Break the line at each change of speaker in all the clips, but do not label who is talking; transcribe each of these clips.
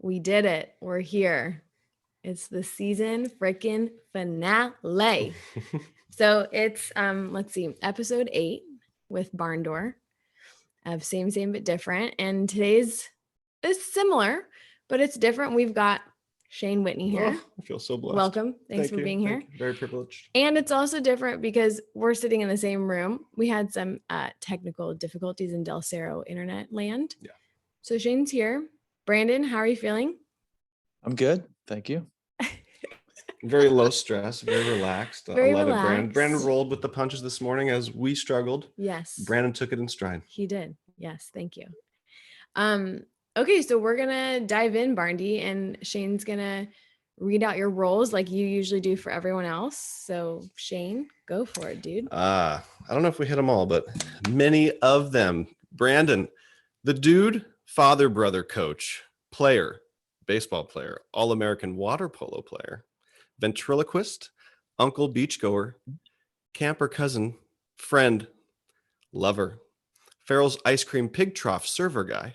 We did it. We're here. It's the season freaking finale. So it's let's see, episode 8 with Barn Door of Same But Different. And today's is similar, but it's different. We've got Cheyne Whitney here.
Oh, I feel so blessed.
Welcome. Thanks for being here.
Very privileged.
And it's also different because we're sitting in the same room. We had some technical difficulties in Del Cerro internet land.
Yeah.
So Cheyne's here. Brandon, how are you feeling?
I'm good. Thank you.
Very low stress, very relaxed.
Very
I love
relaxed.
it, Brandon. Brandon rolled with the punches this morning as we struggled.
Yes.
Brandon took it in stride.
He did. Yes. Thank you. Okay, so we're gonna dive in, Barndy, and Cheyne's gonna read out your roles like you usually do for everyone else. So Cheyne, go for it, dude.
I don't know if we hit them all, but many of them. Brandon, the dude, father, brother, coach, player, baseball player, All-American water polo player, ventriloquist, uncle beachgoer, camper cousin, friend, lover, Farrell's ice cream pig trough server guy,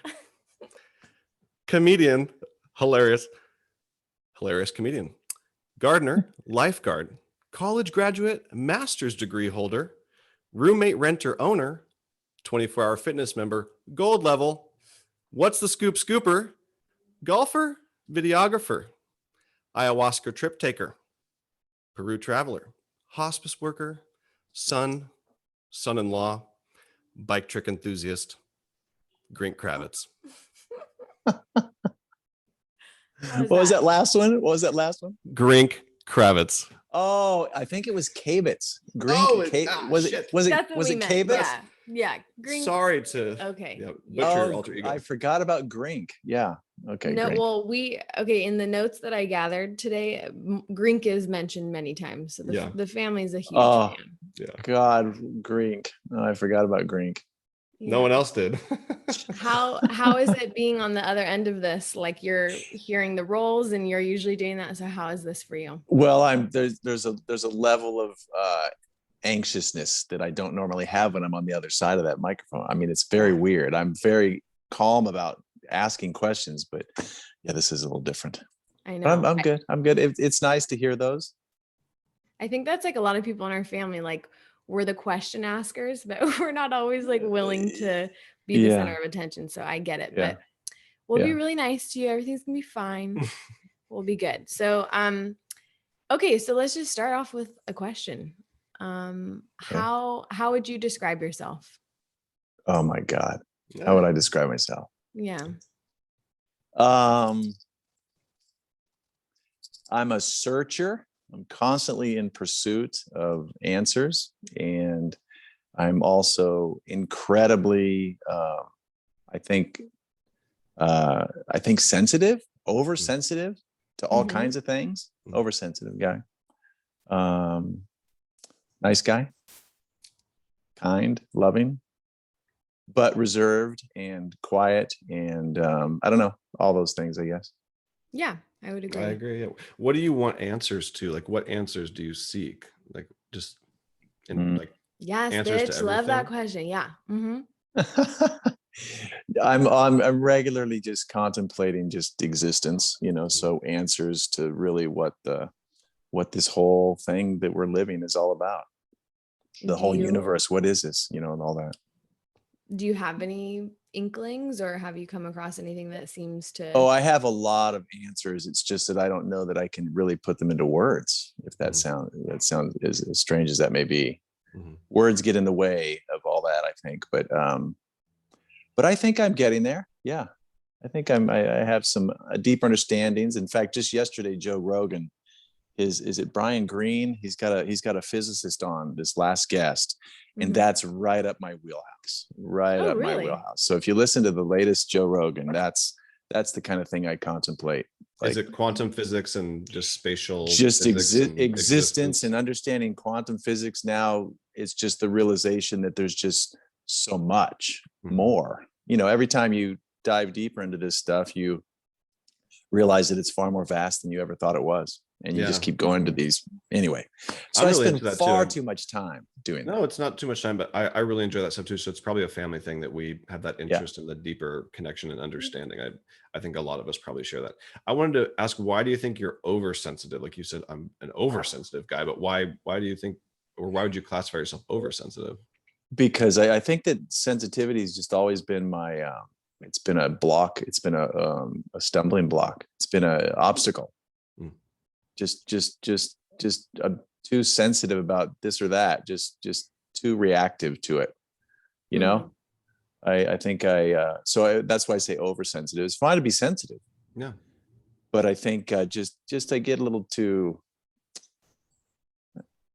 comedian, hilarious comedian, gardener, lifeguard, college graduate, master's degree holder, roommate, renter, owner, 24-hour fitness member, gold level, what's the scoop scooper, golfer, videographer, ayahuasca trip taker, Peru traveler, hospice worker, son-in-law, bike trick enthusiast, Grink Kravitz.
What was that last one?
Grink Kravitz.
Oh, I think it was Kavitz.
Was it
Kavitz?
Yeah. Grink.
Sorry to butcher alter ego.
I forgot about Grink. Yeah. Okay.
No,
Grink.
well, in the notes that I gathered today, Grink is mentioned many times. So the family's a huge fan.
Yeah.
God, Grink. Oh, I forgot about Grink.
Yeah.
No one else did.
How is it being on the other end of this? Like you're hearing the roles and you're usually doing that. So how is this for you?
Well, there's a level of anxiousness that I don't normally have when I'm on the other side of that microphone. I mean, it's very weird. I'm very calm about asking questions, but yeah, this is a little different.
I know.
But I'm good. I'm good. It's nice to hear those.
I think that's like a lot of people in our family, like we're the question askers, but we're not always like willing to be the center of attention. So I get it, but we'll be really nice to you. Everything's gonna be fine. We'll be good. So, okay. So let's just start off with a question. How would you describe yourself?
Oh my God. How would I describe myself?
Yeah.
I'm a searcher. I'm constantly in pursuit of answers, and I'm also incredibly, I think sensitive, oversensitive to all kinds of things. Oversensitive guy. Nice guy, kind, loving, but reserved and quiet, and I don't know, all those things, I guess.
Yeah, I would agree.
I agree. What do you want answers to? Like, what answers do you seek? Like, just like
yes,
answers
bitch,
to
love that
everything?
question. Yeah.
I'm regularly just contemplating just existence, so answers to really what this whole thing that we're living is all about. The whole universe. What is this? And all that.
Do you have any inklings, or have you come across anything that seems to?
Oh, I have a lot of answers. It's just that I don't know that I can really put them into words. If that sounds as strange as that may be. Words get in the way of all that, I think. But I think I'm getting there. Yeah, I think I have some deep understandings. In fact, just yesterday, Joe Rogan, is it Brian Greene? He's got a physicist on, this last guest, and that's right up my wheelhouse. My wheelhouse. So if you listen to the latest Joe Rogan, that's the kind of thing I contemplate. Like,
is it quantum physics and just spatial
existence and understanding quantum physics? Now it's just the realization that there's just so much more. Every time you dive deeper into this stuff, you realize that it's far more vast than you ever thought it was. And you just keep going to these anyway. So I spend far too much time doing that.
No, it's not too much time, but I really enjoy that stuff too. So it's probably a family thing that we have that interest in the deeper connection and understanding. I think a lot of us probably share that. I wanted to ask, why do you think you're oversensitive? Like you said, I'm an oversensitive guy, but why do you think, or why would you classify yourself oversensitive?
Because I think that sensitivity has just always been my, it's been a block. It's been a stumbling block. It's been an obstacle. Just too sensitive about this or that. Just too reactive to it. You know, I think that's why I say oversensitive. It's fine to be sensitive.
Yeah.
But I think just I get a little too.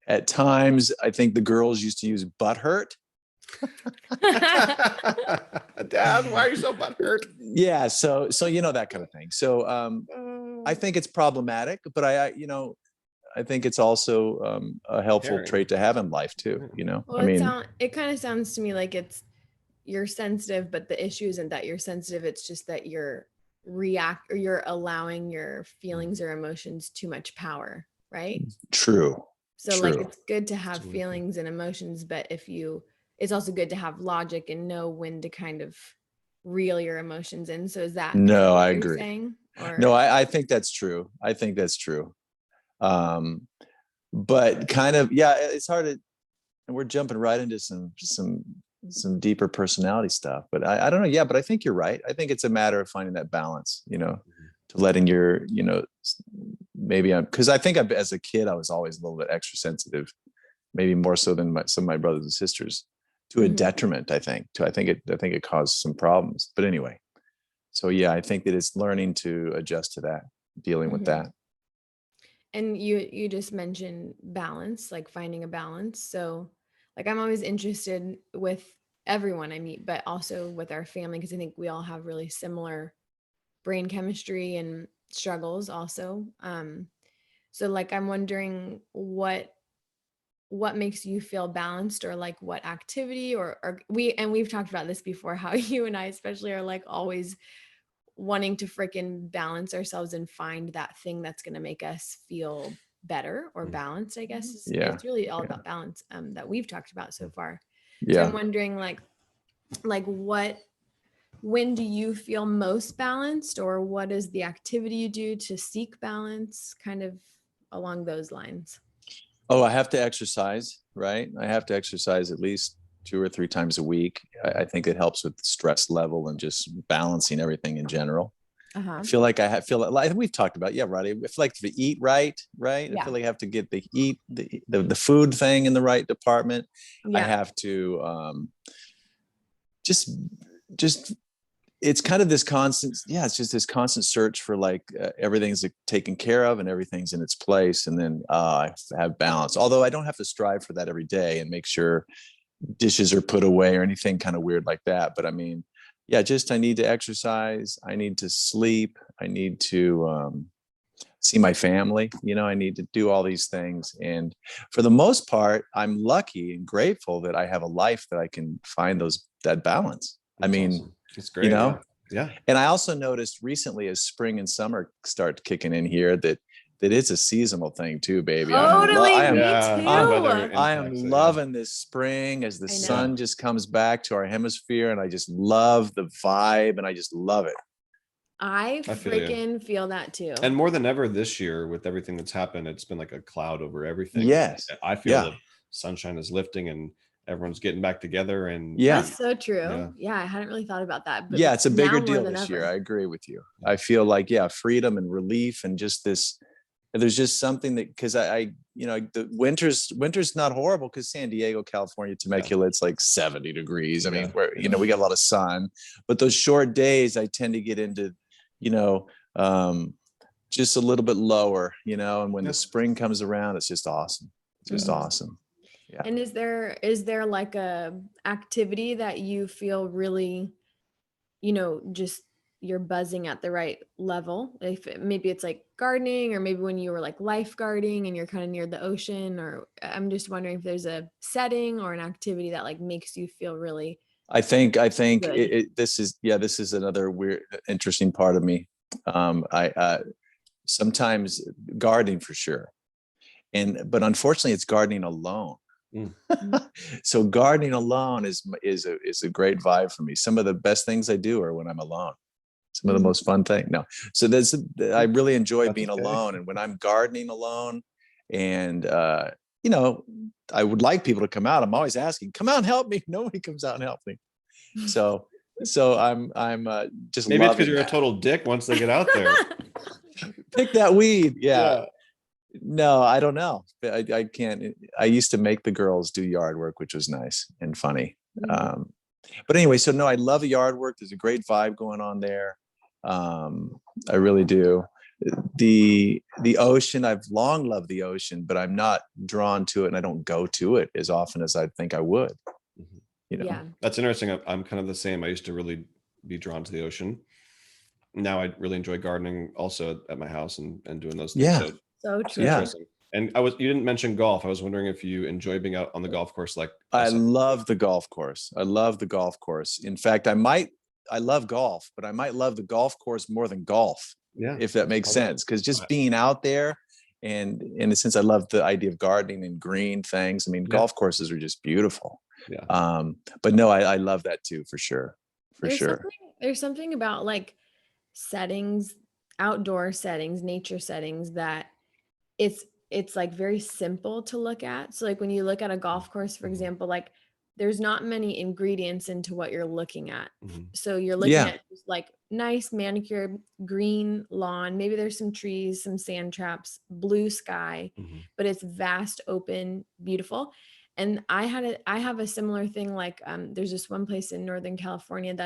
At times, I think the girls used to use butthurt.
Dad, why are you so butthurt?
Yeah, so that kind of thing. So I think it's problematic, but I think it's also a helpful trait to have in life too.
Well, it kind of sounds to me like you're sensitive, but the issue isn't that you're sensitive. It's just that you're allowing your feelings or emotions too much power, right?
True.
So like it's good to have feelings and emotions, but it's also good to have logic and know when to kind of reel your emotions in. So is that
no,
what
I
you're
agree.
Saying, or?
No, I think that's true. I think that's true. But kind of, it's hard to, and we're jumping right into some deeper personality stuff, but I don't know. Yeah, but I think you're right. I think it's a matter of finding that balance, to letting your, maybe because I think as a kid, I was always a little bit extra sensitive, maybe more so than some of my brothers and sisters, to a detriment. I think it caused some problems, but anyway, so yeah, I think that it's learning to adjust to that, dealing with that.
And you just mentioned balance, like finding a balance. So like I'm always interested with everyone I meet, but also with our family, because I think we all have really similar brain chemistry and struggles also. So like I'm wondering what makes you feel balanced, or like what activity or we've talked about this before, how you and I especially are like always wanting to freaking balance ourselves and find that thing that's going to make us feel better or balanced, I guess. It's really all about balance that we've talked about so far. So I'm wondering like when do you feel most balanced, or what is the activity you do to seek balance, kind of along those lines?
Oh, I have to exercise, right? I have to exercise at least 2 or 3 times a week. I think it helps with stress level and just balancing everything in general. I feel like we've talked about, Rilee. I feel like to eat right. Yeah. I feel like I have to get the food thing in the right department. Yeah. I have to just it's kind of this constant, it's just this constant search for like everything's taken care of and everything's in its place, and then I have balance. Although I don't have to strive for that every day and make sure dishes are put away or anything kind of weird like that. But I mean, I need to exercise. I need to sleep. I need to see my family. I need to do all these things. And for the most part, I'm lucky and grateful that I have a life that I can find that balance. That's awesome.
It's great. Yeah.
And I also noticed recently, as spring and summer start kicking in here, that it's a seasonal thing too, baby.
Totally, I
am loving this spring as the sun just comes back to our hemisphere, and I just love the vibe, and I just love it.
I freaking feel that too.
And more than ever this year, with everything that's happened, it's been like a cloud over everything.
Yes.
I feel the sunshine is lifting and everyone's getting back together, and
that's so true. Yeah, I hadn't really thought about that, but
it's a bigger deal this year. I agree with you. I feel like freedom and relief, and just this, there's just something that, because the winter's not horrible, because San Diego, California, Temecula, it's like 70 degrees. I mean, we got a lot of sun, but those short days I tend to get into just a little bit lower, and when the spring comes around, it's just awesome. It's just awesome. Yeah.
And is there like a activity that you feel really, just you're buzzing at the right level? Maybe it's like gardening, or maybe when you were like lifeguarding and you're kind of near the ocean, or I'm just wondering if there's a setting or an activity that like makes you feel really.
I think this is another weird, interesting part of me. I sometimes gardening for sure. But unfortunately it's gardening alone. So gardening alone is a great vibe for me. Some of the best things I do are when I'm alone. Some of the most fun things. No. So I really enjoy being alone. And when I'm gardening alone and, you know, I would like people to come out. I'm always asking, come out and help me. Nobody comes out and helps me. So I'm just
maybe it's because you're
that.
a total dick once they get out there.
Pick that weed. Yeah. No, I don't know. I can't. I used to make the girls do yard work, which was nice and funny. But anyway, so no, I love the yard work. There's a great vibe going on there. I really do. The ocean, I've long loved the ocean, but I'm not drawn to it, and I don't go to it as often as I think I would. You know?
Yeah,
that's interesting. I'm kind of the same. I used to really be drawn to the ocean. Now I really enjoy gardening also at my house and doing those things.
Yeah.
So true.
Interesting. And you didn't mention golf. I was wondering if you enjoy being out on the golf course. Like
I love the golf course. I love the golf course. In fact, I love golf, but I might love the golf course more than golf. Yeah. If that makes sense. Because just being out there, and in a sense, I love the idea of gardening and green things. I mean, golf courses are just beautiful. Yeah. But no, I love that too, for sure.
There's something about like settings, outdoor settings, nature settings, that it's like very simple to look at. So like when you look at a golf course, for example, like there's not many ingredients into what you're looking at. So you're looking at just like nice manicured green lawn. Maybe there's some trees, some sand traps, blue sky, but it's vast, open, beautiful. And I have a similar thing. Like there's this one place in Northern California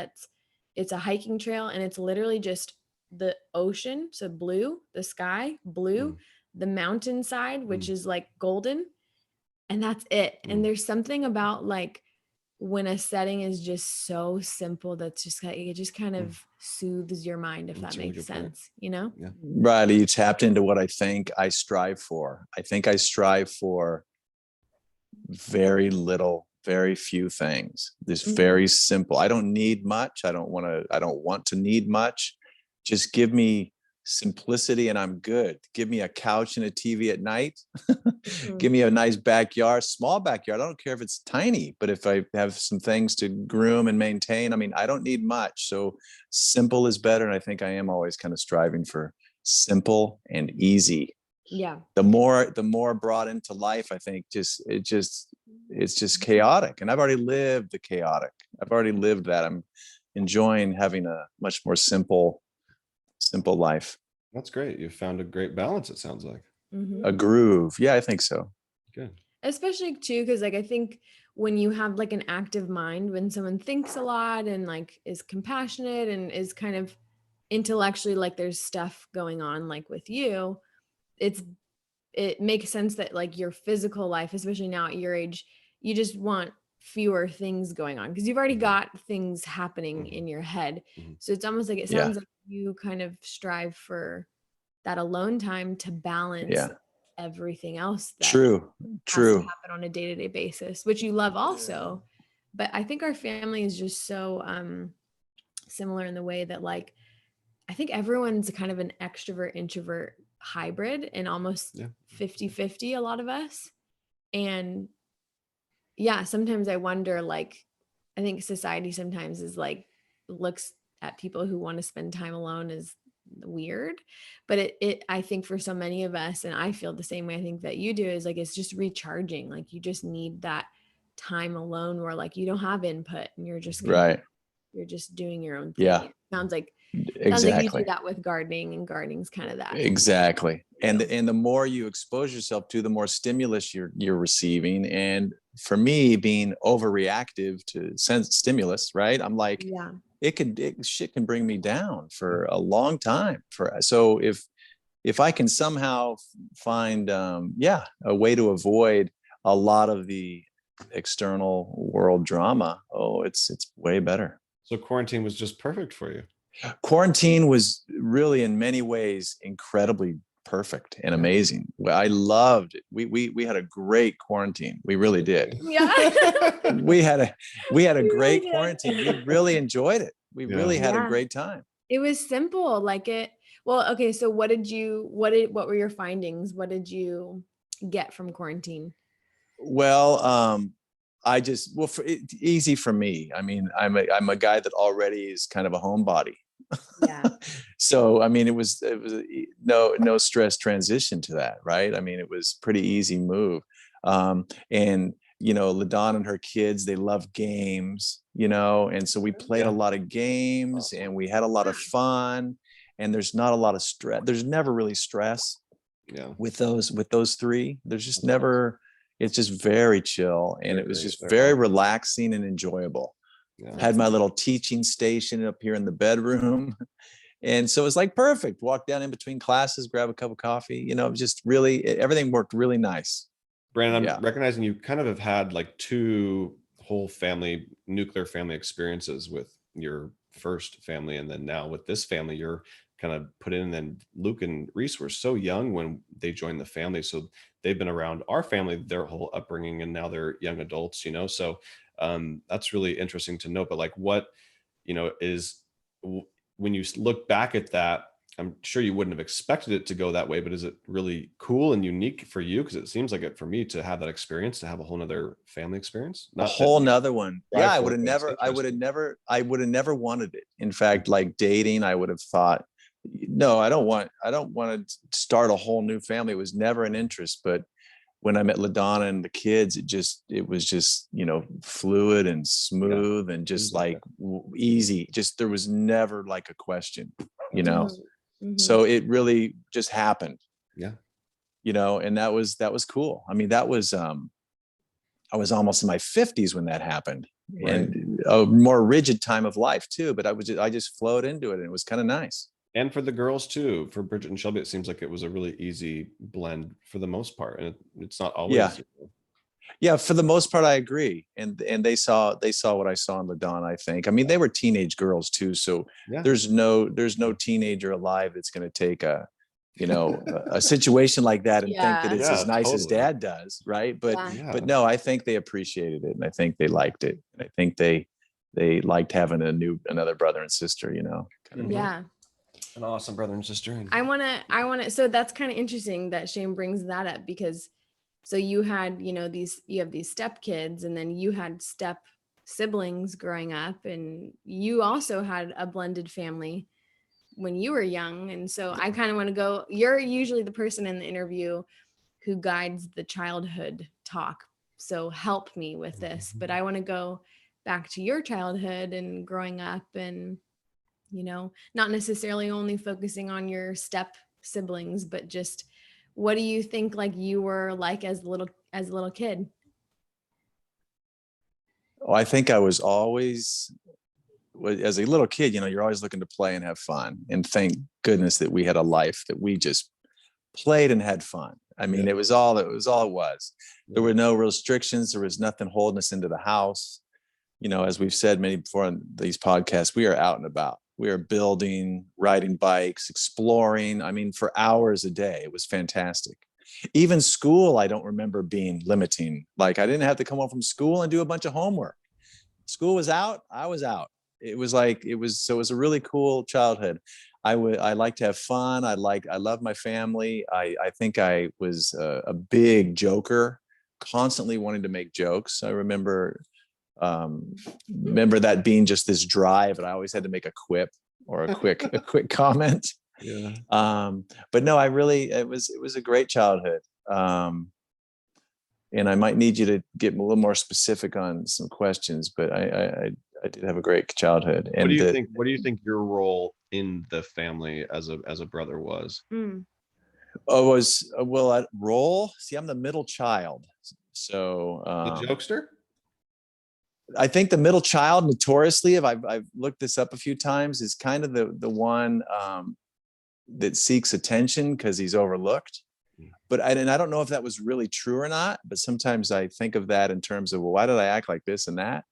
it's a hiking trail, and it's literally just the ocean. So blue, the sky, blue, the mountainside, which is like golden, and that's it. And there's something about like when a setting is just so simple, that's just like, it just kind of soothes your mind, if that makes sense, you know?
Yeah. Rilee, you tapped into what I think I strive for. I think I strive for very little, very few things. This very simple. I don't need much. I don't want to need much. Just give me simplicity and I'm good. Give me a couch and a TV at night. Give me a nice backyard, small backyard. I don't care if it's tiny, but if I have some things to groom and maintain, I mean, I don't need much. So simple is better. And I think I am always kind of striving for simple and easy.
Yeah.
The more brought into life, I think it's just chaotic. And I've already lived the chaotic. I've already lived that. I'm enjoying having a much more simple life.
That's great. You found a great balance, it sounds like.
A groove. Yeah, I think so.
Good.
Especially too, because like I think when you have like an active mind, when someone thinks a lot and like is compassionate and is kind of intellectually, like there's stuff going on, like with you, it makes sense that like your physical life, especially now at your age, you just want fewer things going on because you've already got things happening in your head. So it's almost like, it sounds like you kind of strive for that alone time to balance everything else that has to happen on a day-to-day basis, which you love also. But I think our family is just so similar in the way that like I think everyone's kind of an extrovert introvert hybrid and almost 50-50, a lot of us. And yeah, sometimes I wonder, like, I think society sometimes is like, looks at people who want to spend time alone as weird, but I think for so many of us, and I feel the same way I think that you do, is like, it's just recharging. Like you just need that time alone where like you don't have input and you're just you're just doing your own thing. It sounds like you do that with gardening, and gardening's kind of that.
Exactly. And the more you expose yourself to, the more stimulus you're receiving. And for me, being overreactive to stimulus, right? I'm like, shit can bring me down for a long time. So if I can somehow find a way to avoid a lot of the external world drama, it's way better.
So quarantine was just perfect for you.
Quarantine was really in many ways incredibly perfect and amazing. I loved it. We had a great quarantine. We really did.
Yeah.
we had a great quarantine. We really enjoyed it. We really had a great time.
It was simple. Like Well, okay. So what were your findings? What did you get from quarantine?
Well, easy for me. I mean, I'm a guy that already is kind of a homebody.
Yeah.
So, I mean, it was no stress transition to that, right? I mean, it was pretty easy move. And LaDawn and her kids, they love games, and so we played a lot of games and we had a lot of fun, and there's not a lot of stress. There's never really stress with those three. There's just never, it's just very chill, and it was just very relaxing and enjoyable. Had my little teaching station up here in the bedroom. And so it was like perfect. Walk down in between classes, grab a cup of coffee, just really, everything worked really nice.
Brandon, I'm recognizing you kind of have had like two whole nuclear family experiences with your first family. And then now with this family, you're kind of put in. And then Luke and Reese were so young when they joined the family. So they've been around our family, their whole upbringing, and now they're young adults, so that's really interesting to know. But like what, when you look back at that, I'm sure you wouldn't have expected it to go that way, but is it really cool and unique for you? Because it seems like it for me to have that experience, to have a whole nother family experience.
A whole nother one. Yeah, I would have never wanted it. In fact, like dating, I would have thought, no, I don't want to start a whole new family. It was never an interest. But when I met LaDonna and the kids, it was just, fluid and smooth and just like easy. Just, there was never like a question,
Mm-hmm.
So it really just happened.
Yeah.
And that was cool. I mean, that was, I was almost in my 50s when that happened, and a more rigid time of life too. But I just flowed into it, and it was kind of nice.
And for the girls too, for Bridget and Shelby, it seems like it was a really easy blend for the most part. And it's not always.
Yeah, for the most part, I agree. And they saw what I saw in LaDawn, I think. I mean, they were teenage girls too. So there's no teenager alive that's going to take a situation like that and think that it's as nice as dad does. Right. But no, I think they appreciated it, and I think they liked it. And I think they liked having another brother and sister,
Yeah.
An awesome brother and sister.
I want to, so that's kind of interesting that Cheyne brings that up, because so you had, you have these step kids, and then you had step siblings growing up, and you also had a blended family when you were young. And so I kind of want to go, you're usually the person in the interview who guides the childhood talk. So help me with this, but I want to go back to your childhood and growing up, and, not necessarily only focusing on your step siblings, but just, what do you think like you were like as a little kid?
Oh, I think I was always, as a little kid, you're always looking to play and have fun. And thank goodness that we had a life that we just played and had fun. I mean, it was all it was. There were no restrictions. There was nothing holding us into the house. As we've said many before on these podcasts, we are out and about. We are building, riding bikes, exploring. I mean, for hours a day. It was fantastic. Even school, I don't remember being limiting. Like, I didn't have to come home from school and do a bunch of homework. School was out, I was out. It was a really cool childhood. I like to have fun. I love my family. I think I was a big joker, constantly wanting to make jokes. I remember that being just this drive, and I always had to make a quip or a quick comment. But no, it was a great childhood. And I might need you to get a little more specific on some questions, but I did have a great childhood. And
what do you think your role in the family as a brother was?
Role? See, I'm the middle child. So
the jokester?
I think the middle child, notoriously, if I've looked this up a few times, is kind of the one that seeks attention because he's overlooked. But I don't know if that was really true or not, but sometimes I think of that in terms of, well, why did I act like this and that?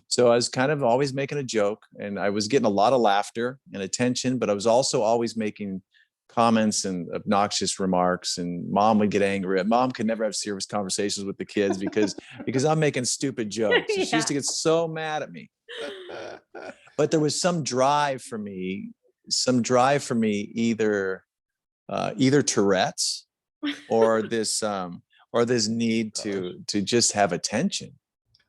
So I was kind of always making a joke, and I was getting a lot of laughter and attention, but I was also always making comments and obnoxious remarks, and mom would get angry. Mom could never have serious conversations with the kids because I'm making stupid jokes. So she used to get so mad at me. But there was some drive for me some drive for me, either Tourette's or this need to just have attention.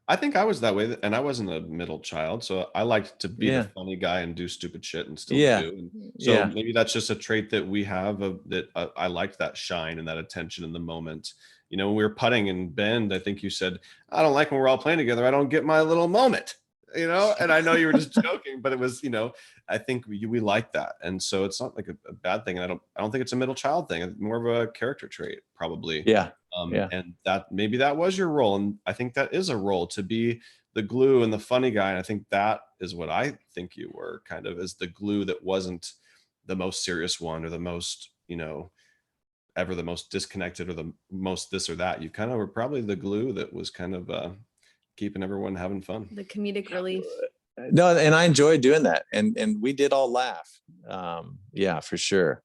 I think I was that way, and I wasn't a middle child, so I liked to be the
Yeah.
funny guy and do stupid shit and still
Yeah.
do. And so
Yeah.
maybe that's just a trait that we have that I liked that shine and that attention in the moment. You know, when we were putting in Bend, I think you said, I don't like when we're all playing together. I don't get my little moment, you know, and I know you were just joking, but it was, you know, I think we like that. And so it's not like a bad thing. And I don't think it's a middle child thing. It's more of a character trait, probably.
Yeah.
And that maybe that was your role. And I think that is a role, to be the glue and the funny guy. And I think that is what I think you were, kind of, as the glue that wasn't the most serious one, or the most, you know, ever the most disconnected, or the most this or that. You kind of were probably the glue that was kind of keeping everyone having fun.
The comedic relief.
No, and I enjoyed doing that. And we did all laugh. Yeah, for sure.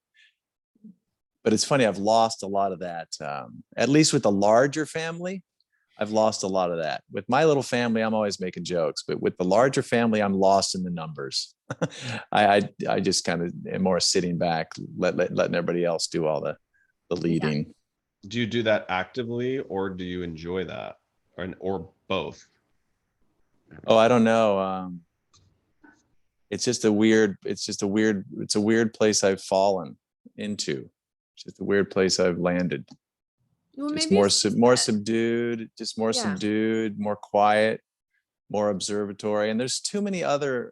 But it's funny, I've lost a lot of that. At least with the larger family, I've lost a lot of that. With my little family, I'm always making jokes, but with the larger family, I'm lost in the numbers. I just kind of am more sitting back, letting everybody else do all the leading.
Yeah.
Do you do that actively, or do you enjoy that, or both?
Oh, I don't know. It's a weird place I've fallen into. It's just a weird place I've landed.
Well,
Just
maybe
more
it's
subdued, more quiet, more observatory. And there's too many other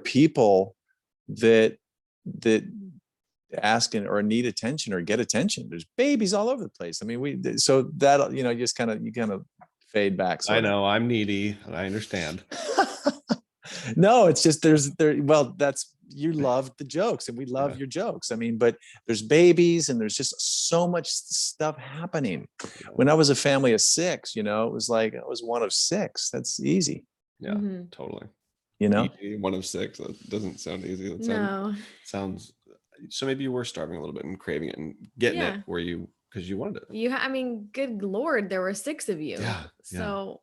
people that ask or need attention or get attention. There's babies all over the place. I mean, so that, you know, you kind of fade back.
I know I'm needy, and I understand.
No, it's just well, you love the jokes, and we love your jokes. I mean, but there's babies, and there's just so much stuff happening. When I was a family of 6, you know, it was like I was one of 6. That's easy.
Yeah, totally.
You know,
one of 6. That doesn't sound easy.
No.
Sounds. So maybe you were starving a little bit and craving it and getting it because you wanted it.
I mean, good Lord, there were 6 of you.
Yeah.
So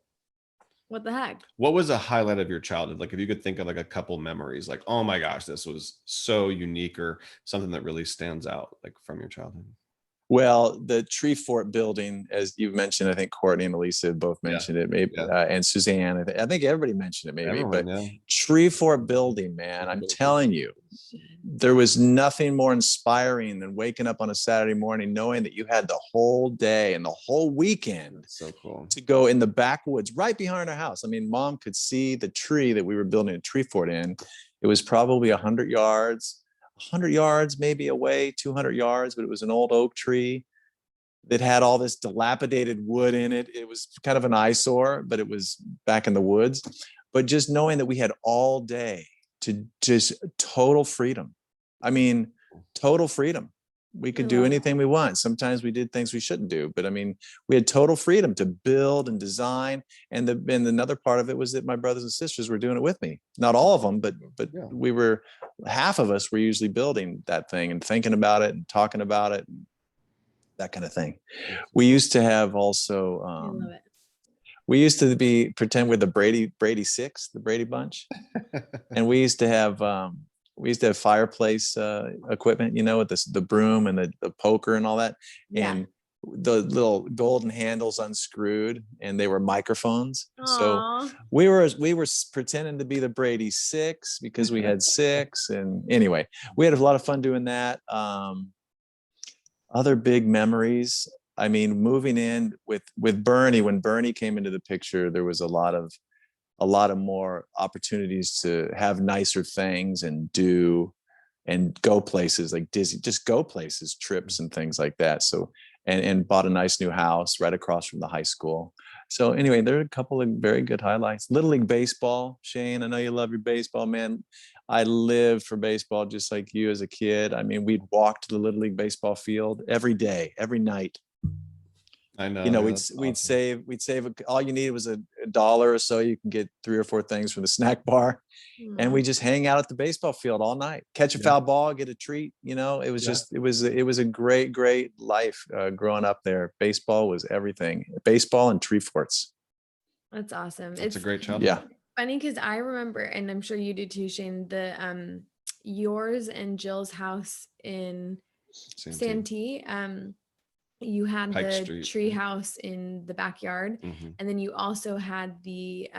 what the heck? What
was a highlight of your childhood? Like, if you could think of like a couple memories, like, oh my gosh, this was so unique, or something that really stands out, like, from your childhood.
Well, the Tree Fort building, as you've mentioned, I think Courtney and Elisa both mentioned it, maybe, and Suzanne. I think everybody mentioned it, maybe.
Everyone,
but Tree Fort building, man, I'm telling you, there was nothing more inspiring than waking up on a Saturday morning knowing that you had the whole day and the whole weekend to go in the backwoods right behind our house. I mean, Mom could see the tree that we were building a Tree Fort in. It was probably 100 yards maybe away, 200 yards, but it was an old oak tree that had all this dilapidated wood in it. It was kind of an eyesore, but it was back in the woods. But just knowing that we had all day to just total freedom. I mean, total freedom. We could do anything we want. Sometimes we did things we shouldn't do, but I mean, we had total freedom to build and design. And another part of it was that my brothers and sisters were doing it with me. Not all of them, but we were, half of us were usually building that thing and thinking about it and talking about it, and that kind of thing. We used to have also,
I love it.
We used to pretend we're the Brady Six, the Brady Bunch, and we used to have fireplace equipment, you know, with the broom and the poker and all that, and the little golden handles unscrewed, and they were microphones.
Aww.
So we were pretending to be the Brady Six because we had 6, and anyway, we had a lot of fun doing that. Other big memories. I mean, moving in with Bernie, when Bernie came into the picture, there was a lot of more opportunities to have nicer things and go places like Disney, just go places, trips and things like that. So, and bought a nice new house right across from the high school. So anyway, there are a couple of very good highlights. Little League baseball, Cheyne, I know you love your baseball, man. I lived for baseball just like you as a kid. I mean, we'd walk to the Little League baseball field every day, every night.
I know.
You know, we'd save. All you needed was a $1 or so. You can get 3 or 4 things from the snack bar, and we just hang out at the baseball field all night. Catch a foul ball, get a treat. You know, it was just it was a great life growing up there. Baseball was everything. Baseball and Tree Forts.
That's awesome.
It's a great childhood.
Yeah.
Funny because I remember, and I'm sure you do too, Cheyne, yours and Jill's house in Santee, you had
Pike
the
Street.
tree house in the backyard.
Mm-hmm.
And then you also had the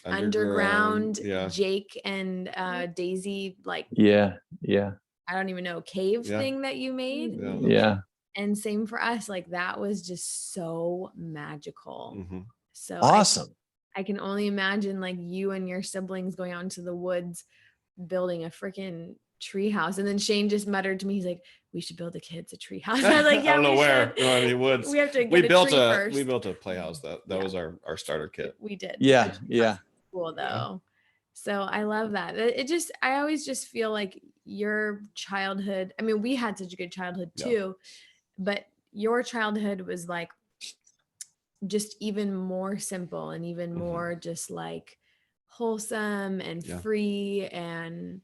underground Jake and Daisy, like, I don't even know, cave thing that you made.
Yeah.
And same for us. Like, that was just so magical.
Mm-hmm.
So
awesome.
I can only imagine like you and your siblings going out into the woods, building a freaking tree house. And then Cheyne just muttered to me, he's like, we should build the kids a tree house. I was like, yeah,
I don't know
we
where.
should.
Any woods.
We have to get first.
We built a playhouse. That was our starter kit.
We did.
Yeah.
Cool though. So I love that. I always just feel like your childhood, I mean, we had such a good childhood too, but your childhood was like just even more simple and even more just like wholesome and free. And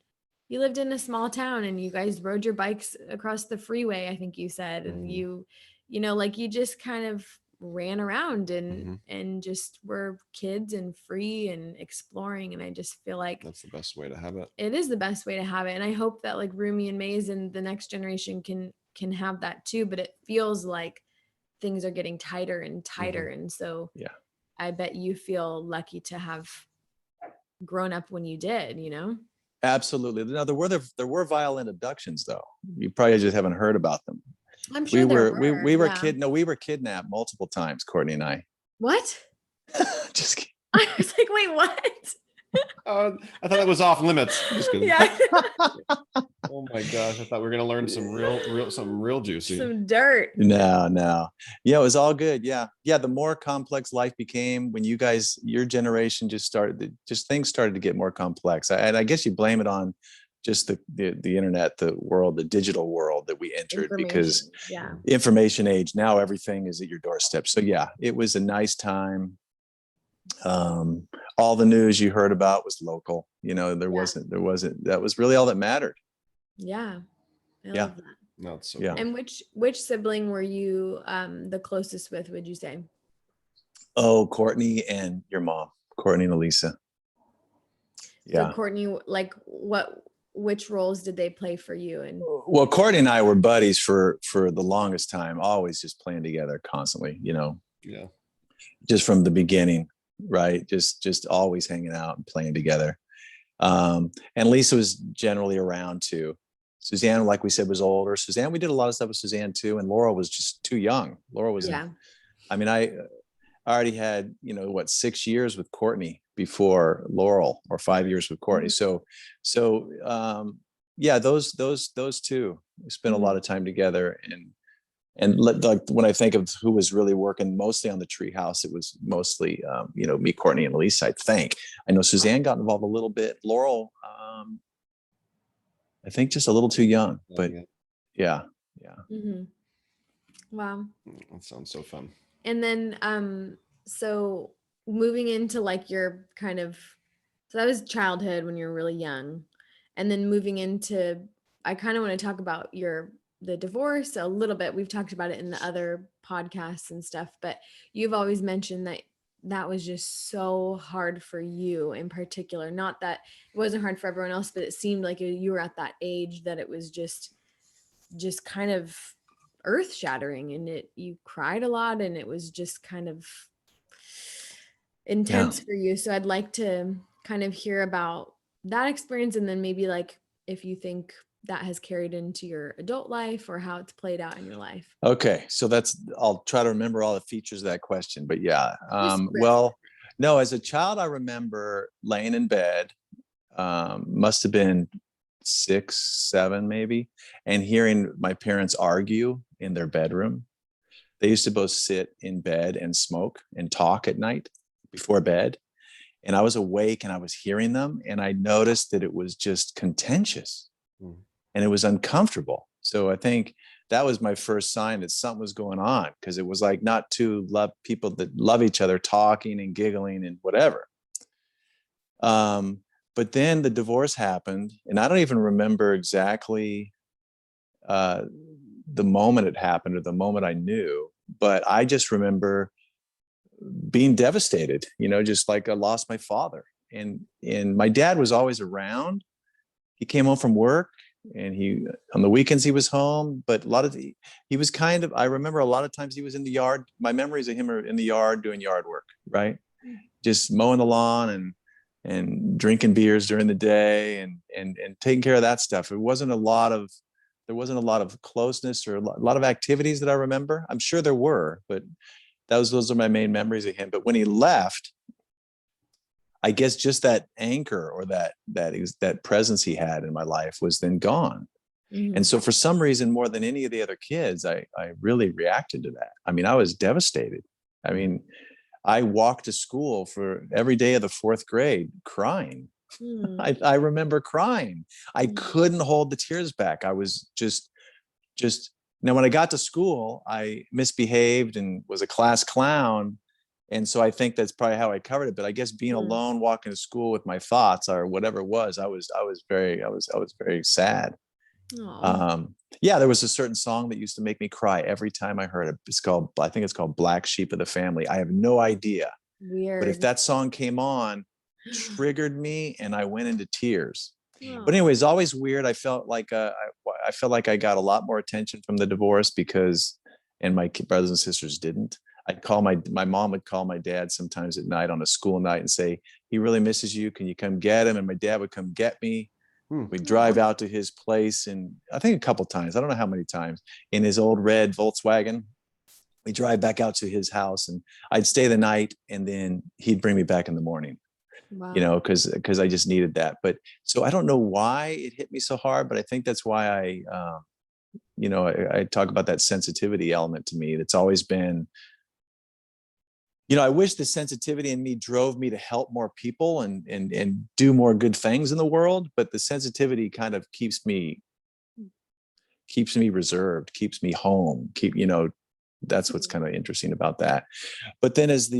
you lived in a small town and you guys rode your bikes across the freeway, I think you said, and you know, like you just kind of ran around and just were kids and free and exploring. And I just feel like
that's the best way to have it.
It is the best way to have it. And I hope that like Rumi and Maze and the next generation can have that too. But it feels like things are getting tighter and tighter. And so I bet you feel lucky to have grown up when you did, you know?
Absolutely. Now there were violent abductions though. You probably just haven't heard about them.
I'm sure
we were kidnapped multiple times, Courtney and I.
What?
Just kidding.
I was like, wait, what?
I thought that was off limits. Just kidding.
Yeah.
Oh my gosh, I thought we were gonna learn some real juicy.
Some dirt.
No. Yeah, it was all good. Yeah. The more complex life became when your generation things started to get more complex. And I guess you blame it on just the internet, the world, the digital world that we entered, because information age, now everything is at your doorstep. So yeah, it was a nice time. All the news you heard about was local, you know, there wasn't, that was really all that mattered.
Yeah. I love that.
No, it's so
cool.
And which sibling were you the closest with, would you say?
Oh, Courtney and your mom, Courtney and Elisa.
Yeah. So Courtney, like which roles did they play for you? And
well, Courtney and I were buddies for the longest time, always just playing together constantly, you know.
Yeah.
Just from the beginning, right? Just always hanging out and playing together. And Lisa was generally around too. Suzanne, like we said, was older. Suzanne, we did a lot of stuff with Suzanne too. And Laura was just too young. Laura was, I mean, I already had, 6 years with Courtney before Laurel, or 5 years with Courtney. So yeah, those two, we spent a lot of time together. And like when I think of who was really working mostly on the treehouse, it was mostly, me, Courtney, and Elise, I think. I know Suzanne got involved a little bit. Laurel, I think just a little too young, but yeah.
Mm-hmm. Wow.
That sounds so fun.
And then, so moving into like your so that was childhood when you were really young. And then moving into, I kind of want to talk about the divorce a little bit. We've talked about it in the other podcasts and stuff, but you've always mentioned that was just so hard for you in particular. Not that it wasn't hard for everyone else, but it seemed like you were at that age that it was just kind of earth shattering, and you cried a lot, and it was just kind of intense for you. So I'd like to kind of hear about that experience, and then maybe like if you think that has carried into your adult life or how it's played out in your life.
Okay. So I'll try to remember all the features of that question, but yeah. Well, no, as a child, I remember laying in bed, must've been 6, 7 maybe, and hearing my parents argue in their bedroom. They used to both sit in bed and smoke and talk at night before bed. And I was awake and I was hearing them, and I noticed that it was just contentious. And it was uncomfortable. So I think that was my first sign that something was going on, because it was like not two people that love each other talking and giggling and whatever. But then the divorce happened, and I don't even remember exactly the moment it happened or the moment I knew, but I just remember being devastated, just like I lost my father. And my dad was always around. he came home from work, and on the weekends he was home, but he was kind of, I remember a lot of times he was in the yard. My memories of him are in the yard doing yard work, right? Just mowing the lawn and drinking beers during the day and taking care of that stuff. There wasn't a lot of closeness or a lot of activities that I remember. I'm sure there were, but those are my main memories of him. But when he left, I guess just that anchor or that presence he had in my life was then gone. Mm-hmm. And so for some reason, more than any of the other kids, I really reacted to that. I mean, I was devastated. I mean, I walked to school for every day of the 4th grade crying. I remember crying. I couldn't hold the tears back. I was just now when I got to school, I misbehaved and was a class clown. And so I think that's probably how I covered it. But I guess being alone, walking to school with my thoughts or whatever it was, I was very sad. Yeah, there was a certain song that used to make me cry every time I heard it. I think it's called Black Sheep of the Family. I have no idea.
Weird.
But if that song came on, triggered me and I went into tears. But anyways, always weird. I felt like I got a lot more attention from the divorce and my brothers and sisters didn't. I'd call my mom would call my dad sometimes at night on a school night and say, he really misses you. Can you come get him? And my dad would come get me. We'd drive out to his place, and I think a couple times, I don't know how many times, in his old red Volkswagen. We drive back out to his house, and I'd stay the night, and then he'd bring me back in the morning. Wow. You know, because I just needed that. But so I don't know why it hit me so hard, but I think that's why I talk about that sensitivity element to me. That's always been, I wish the sensitivity in me drove me to help more people and do more good things in the world. But the sensitivity kind of keeps me reserved, keeps me home, that's what's kind of interesting about that. But then as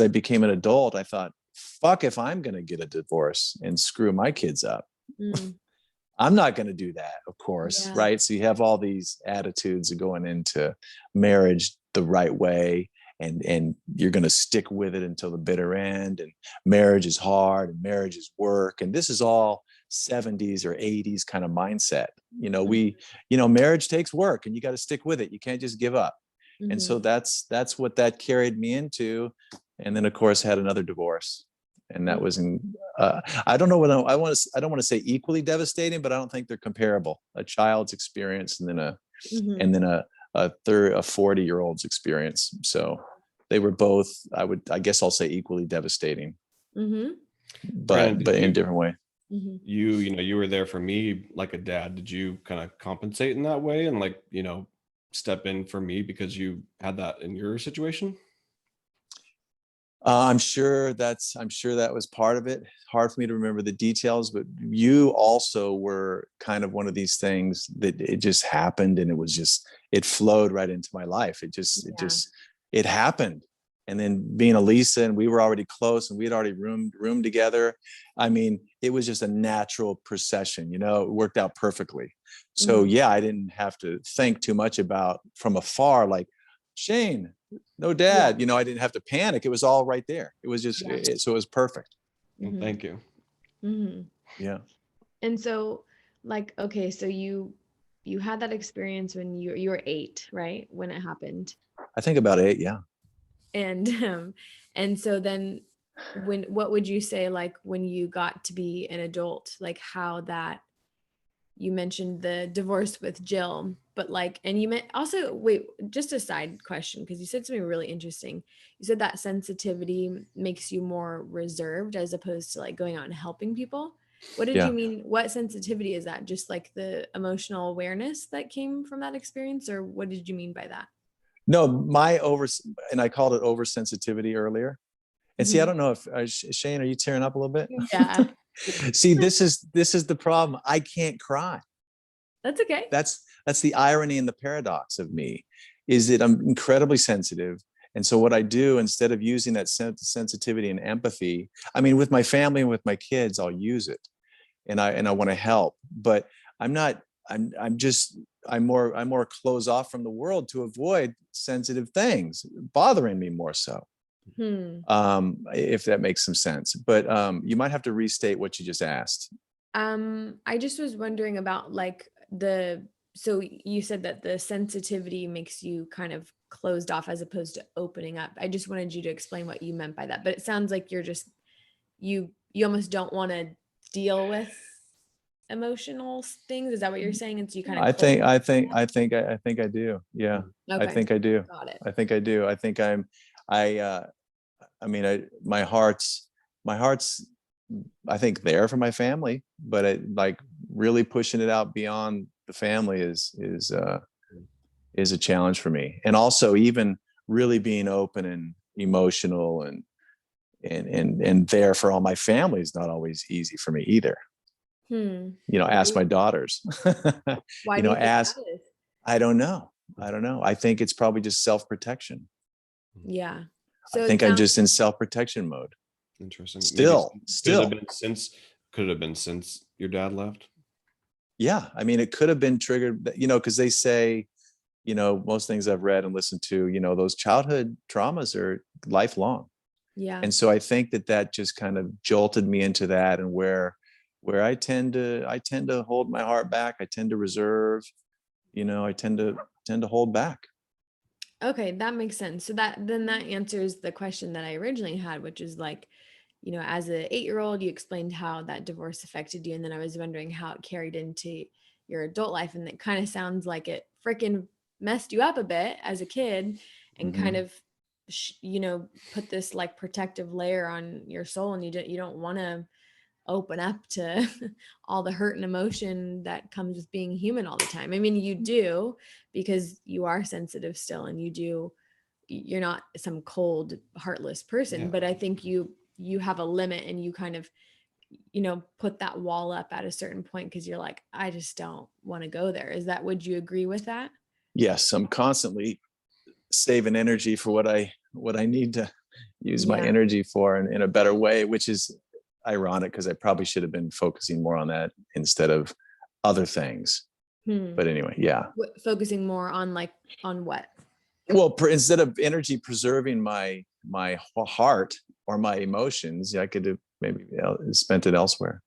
I became an adult, I thought, fuck, if I'm going to get a divorce and screw my kids up, I'm not going to do that, of course. Yeah. Right. So you have all these attitudes of going into marriage the right way, and you're going to stick with it until the bitter end. And marriage is hard and marriage is work. And this is all 70s or 80s kind of mindset. Marriage takes work and you got to stick with it. You can't just give up. Mm-hmm. And so that's what that carried me into. And then of course had another divorce. And that was I don't know what I don't want to say equally devastating, but I don't think they're comparable. A child's experience and then a 40-year-old's experience. So they were both, I guess I'll say equally devastating, but in different way.
Mm-hmm. You were there for me like a dad. Did you kind of compensate in that way and step in for me because you had that in your situation?
I'm sure that was part of it. Hard for me to remember the details, but you also were kind of one of these things that it just happened, and it flowed right into my life. It happened. And then being Elisa, and we were already close, and we had already roomed together. I mean, it was just a natural procession, it worked out perfectly. So yeah, I didn't have to think too much about from afar, like, Cheyne, no dad, I didn't have to panic. It was all right there. It was just, so it was perfect.
Mm-hmm. Thank you.
Mm-hmm.
Yeah.
And so okay, so you had that experience when you were 8, right? When it happened.
I think about 8. Yeah.
And so then what would you say, when you got to be an adult, how that, you mentioned the divorce with Jill, but and you meant also, wait, just a side question, because you said something really interesting. You said that sensitivity makes you more reserved as opposed to going out and helping people. What did you mean? What sensitivity is that? Just the emotional awareness that came from that experience, or what did you mean by that?
No, and I called it oversensitivity earlier. And see, I don't know if Cheyne, are you tearing up a little bit?
Yeah.
See, this is the problem. I can't cry.
That's okay.
That's the irony and the paradox of me, is that I'm incredibly sensitive. And so what I do, instead of using that sensitivity and empathy, I mean, with my family and with my kids, I'll use it, and I want to help, but I'm more closed off from the world to avoid sensitive things bothering me more so. If that makes some sense. But you might have to restate what you just asked.
I just was wondering about like so you said that the sensitivity makes you kind of closed off as opposed to opening up. I just wanted you to explain what you meant by that. But it sounds like you're just, you almost don't want to deal with emotional things. Is that what you're saying? And so you kind of
I think I do. Yeah.
Okay.
I think I do.
Got it.
I think I do. I think I mean, my heart's, I think there for my family, but like really pushing it out beyond the family is a challenge for me. And also even really being open and emotional and there for all my family is not always easy for me either. You know, ask my daughters.
Why do you think that is?
I don't know. I think it's probably just self-protection.
Yeah.
So I think I'm just in self-protection mode.
Interesting.
Still.
Could it have been since your dad left?
Yeah. I mean, it could have been triggered, you know, because they say, you know, most things I've read and listened to, you know, those childhood traumas are lifelong.
Yeah.
And so I think that just kind of jolted me into that, and where I tend to hold my heart back. I tend to reserve, you know, I tend to hold back.
Okay, that makes sense. So that answers the question that I originally had, which is like, you know, as an 8-year-old, you explained how that divorce affected you. And then I was wondering how it carried into your adult life. And it kind of sounds like it freaking messed you up a bit as a kid and kind of, you know, put this like protective layer on your soul. And you don't want to open up to all the hurt and emotion that comes with being human all the time. I mean, you do, because you are sensitive still, and you're not some cold, heartless person, but I think you have a limit, and you kind of, you know, put that wall up at a certain point because you're like, I just don't want to go there. Would you agree with that?
Yes, I'm constantly saving energy for what I need to use my energy for in a better way, which is ironic because I probably should have been focusing more on that instead of other things. But anyway, yeah.
Focusing more on what?
Well, instead of energy preserving my heart or my emotions, I could have maybe spent it elsewhere.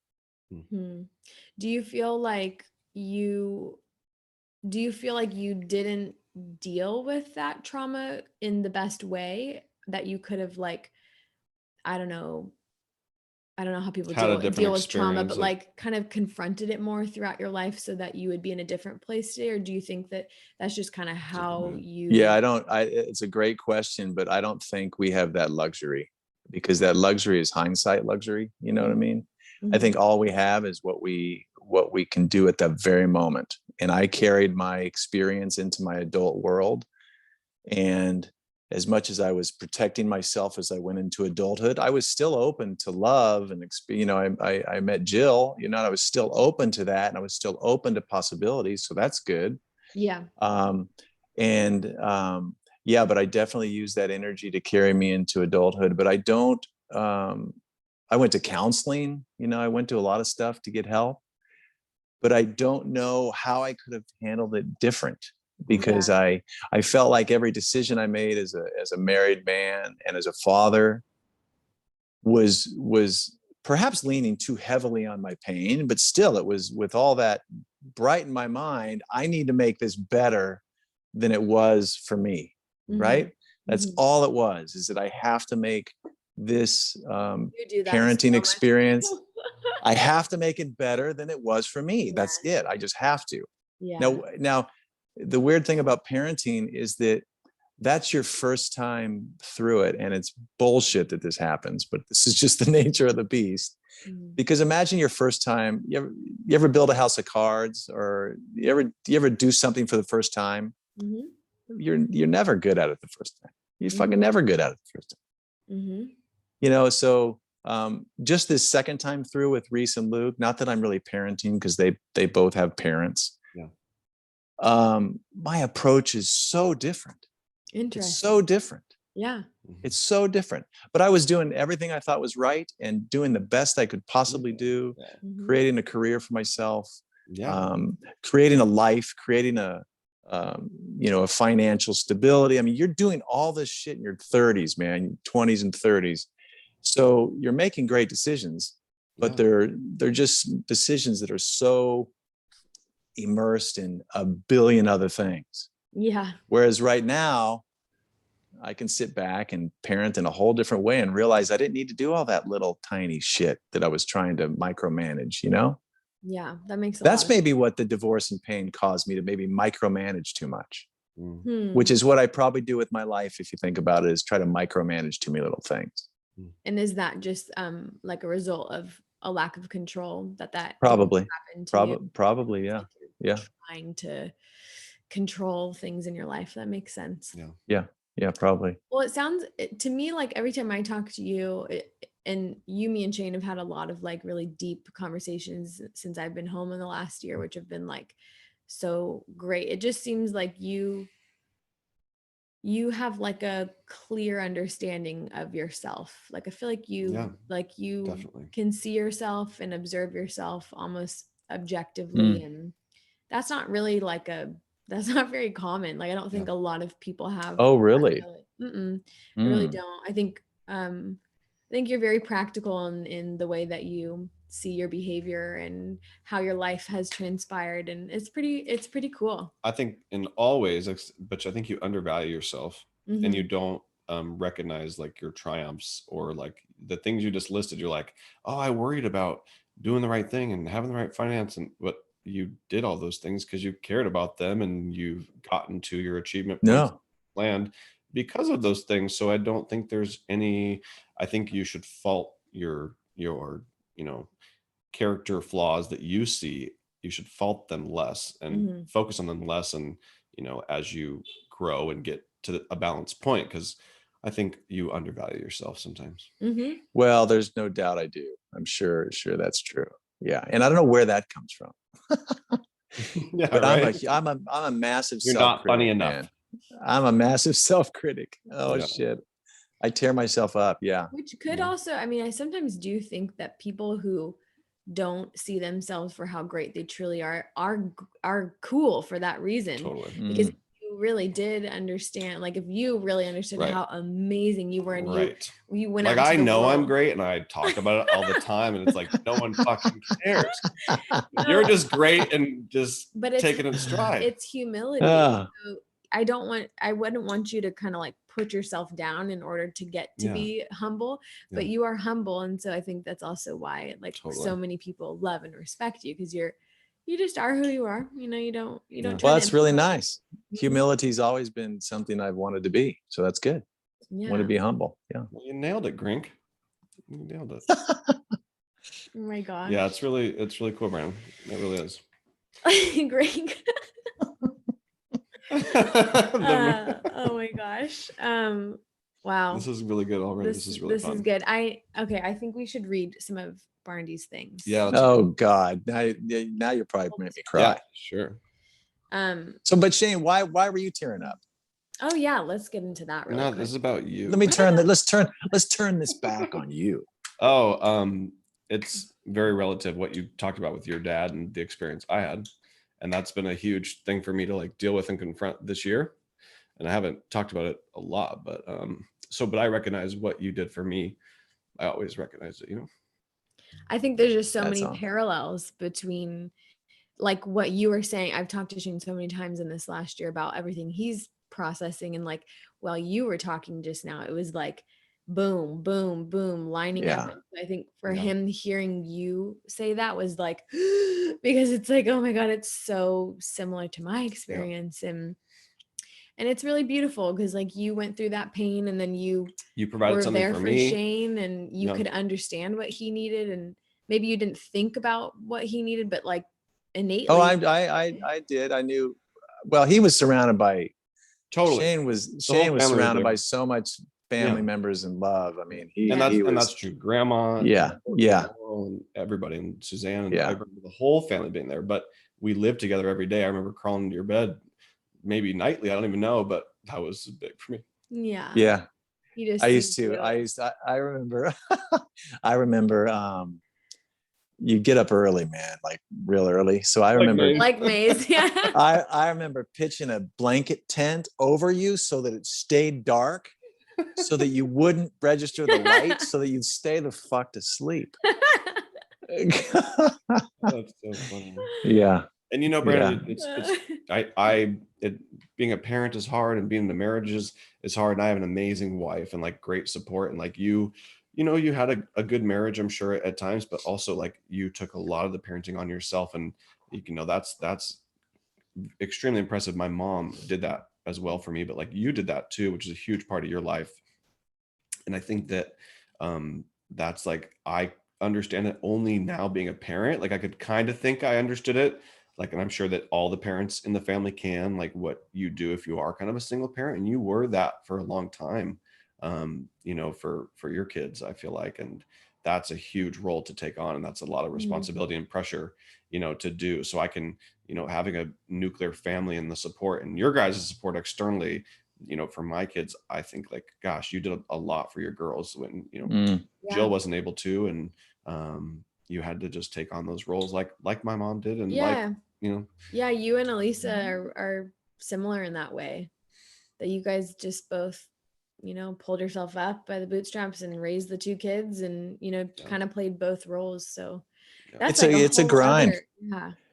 Do you feel like you didn't deal with that trauma in the best way, that you could have, like, I don't know how people deal with trauma, but like kind of confronted it more throughout your life so that you would be in a different place today? Or do you think that that's just kind of how you...
Yeah, it's a great question, but I don't think we have that luxury, because that luxury is hindsight luxury. You know what I mean? I think all we have is what we can do at that very moment. And I carried my experience into my adult world. And as much as I was protecting myself as I went into adulthood, I was still open to love and, you know, I met Jill, you know, I was still open to that, and I was still open to possibilities. So that's good.
Yeah.
Yeah, but I definitely use that energy to carry me into adulthood. But I don't, I went to counseling, you know, I went to a lot of stuff to get help, but I don't know how I could have handled it different, because I felt like every decision I made as a married man and as a father was perhaps leaning too heavily on my pain, but still it was with all that bright in my mind. I need to make this better than it was for me. Right. That's all it was, is that I have to make this parenting experience. I have to make it better than it was for me. That's it. I just have to. Now, the weird thing about parenting is that that's your first time through it. And it's bullshit that this happens, but this is just the nature of the beast. Because imagine your first time, you ever build a house of cards, or you ever do something for the first time? You're never good at it the first time. You're fucking never good at it the first time. You know, so just this second time through with Reese and Luke, not that I'm really parenting, because they both have parents. My approach is so different. It's so different. It's so different. But I was doing everything I thought was right and doing the best I could possibly do, creating a career for myself, creating a life, creating a a financial stability. I mean, you're doing all this shit in your 30s, man, 20s and 30s. So you're making great decisions, but they're just decisions that are so immersed in a billion other things.
Yeah.
Whereas right now, I can sit back and parent in a whole different way and realize I didn't need to do all that little tiny shit that I was trying to micromanage,
Yeah, that makes
That's maybe what the divorce and pain caused me to maybe micromanage too much,
Hmm.
which is what I probably do with my life. If you think about it, is try to micromanage too many little things.
And is that just like a result of a lack of control that
Probably
happened to you?
Probably. Yeah.
Like
Yeah.
trying to control things in your life. That makes sense.
Yeah, probably.
Well, it sounds to me like every time I talk to you, and me and Cheyne have had a lot of like really deep conversations since I've been home in the last year, which have been like so great. It just seems like you have like a clear understanding of yourself. Like I feel like you
definitely
can see yourself and observe yourself almost objectively, and that's not really like that's not very common. Like I don't think a lot of people have.
Oh, really?
I really don't. I think you're very practical in the way that you see your behavior and how your life has transpired, and it's pretty cool.
I think in all ways, but I think you undervalue yourself and you don't recognize like your triumphs or like the things you just listed. You're like, oh, I worried about doing the right thing and having the right finance, but you did all those things because you cared about them and you've gotten to your achievement points land because of those things. So I don't think there's any. I think you should fault your character flaws that you see. You should fault them less and focus on them less, and as you grow and get to a balanced point, because I think you undervalue yourself sometimes.
Well, there's no doubt I do. I'm sure that's true. Yeah, and I don't know where that comes from.
Yeah,
but
right?
I'm a massive
You're
self-critic,
not funny enough.
man. I'm a massive self-critic. Oh shit, I tear myself up. Yeah,
which could also, I mean, I sometimes do think that people who don't see themselves for how great they truly are cool for that reason.
Totally.
Because you really did understand, like if you really understood how amazing you were, and you went
like,
out
I know
world.
I'm great and I talk about it all the time, and it's like no one fucking cares. You're just great and just taking it in stride.
It's humility. So I wouldn't want you to kind of like put yourself down in order to get to be humble, but you are humble. And so I think that's also why like so many people love and respect you, because you just are who you are. You don't
well, that's really nice. Humility's always been something I've wanted to be, so that's good. Want to be humble. Well,
you nailed it, Grink. You nailed it.
Oh my gosh.
Yeah, it's really cool, Brandon. It really is.
Grink. Oh my gosh. Wow.
This is really good already. This is really fun.
This is good. I think we should read some of Barnady's things.
Yeah.
Oh God. Now you're probably making me cry.
Yeah, sure.
So, but Cheyne, why were you tearing up?
Oh yeah, let's get into that really quick.
This is about you.
Let me turn that. Let's turn this back on you.
Oh, it's very relative what you talked about with your dad and the experience I had. And that's been a huge thing for me to like deal with and confront this year. And I haven't talked about it a lot, but but I recognize what you did for me. I always recognize it,
I think there's just so many parallels between like what you were saying. I've talked to Cheyne so many times in this last year about everything he's processing. And like, while you were talking just now, it was like, boom, boom, boom, lining up. And I think for him, hearing you say that was like, because it's like, oh my God, it's so similar to my experience. And it's really beautiful because like you went through that pain, and then you
provided something
there
for me.
Cheyne, and you could understand what he needed, and maybe you didn't think about what he needed, but like innately.
Oh, I did. I knew. Well, he was surrounded by.
Totally.
Sheyne was surrounded by so much family members and love. I mean,
that's true. Grandma. And everybody, and Suzanne, and I remember the whole family being there. But we lived together every day. I remember crawling into your bed, maybe nightly. I don't even know, but that was big for me.
Yeah.
Yeah. I remember. you get up early, man, like real early. So I remember
like Maze. Yeah.
I remember pitching a blanket tent over you so that it stayed dark, so that you wouldn't register the light, so that you'd stay the fuck to sleep.
That's so funny.
Yeah.
And you know, Brandon, being a parent is hard, and being in a marriage is hard. And I have an amazing wife and like great support. And like you know, you had a good marriage, I'm sure at times, but also like you took a lot of the parenting on yourself. And you know, that's extremely impressive. My mom did that as well for me, but like you did that too, which is a huge part of your life. And I think that that's like, I understand it only now being a parent. Like I could kind of think I understood it. Like, and I'm sure that all the parents in the family can, like what you do if you are kind of a single parent, and you were that for a long time, you know, for your kids, I feel like, and that's a huge role to take on. And that's a lot of responsibility and pressure, you know, to do. So I can, you know, having a nuclear family and the support and your guys' support externally, you know, for my kids, I think like, gosh, you did a lot for your girls when, you know, Jill wasn't able to, and you had to just take on those roles like my mom did. And like, you know,
you and Elisa are similar in that way, that you guys just both, you know, pulled yourself up by the bootstraps and raised the two kids, and, you know, kind of played both roles. So that's
it's a grind.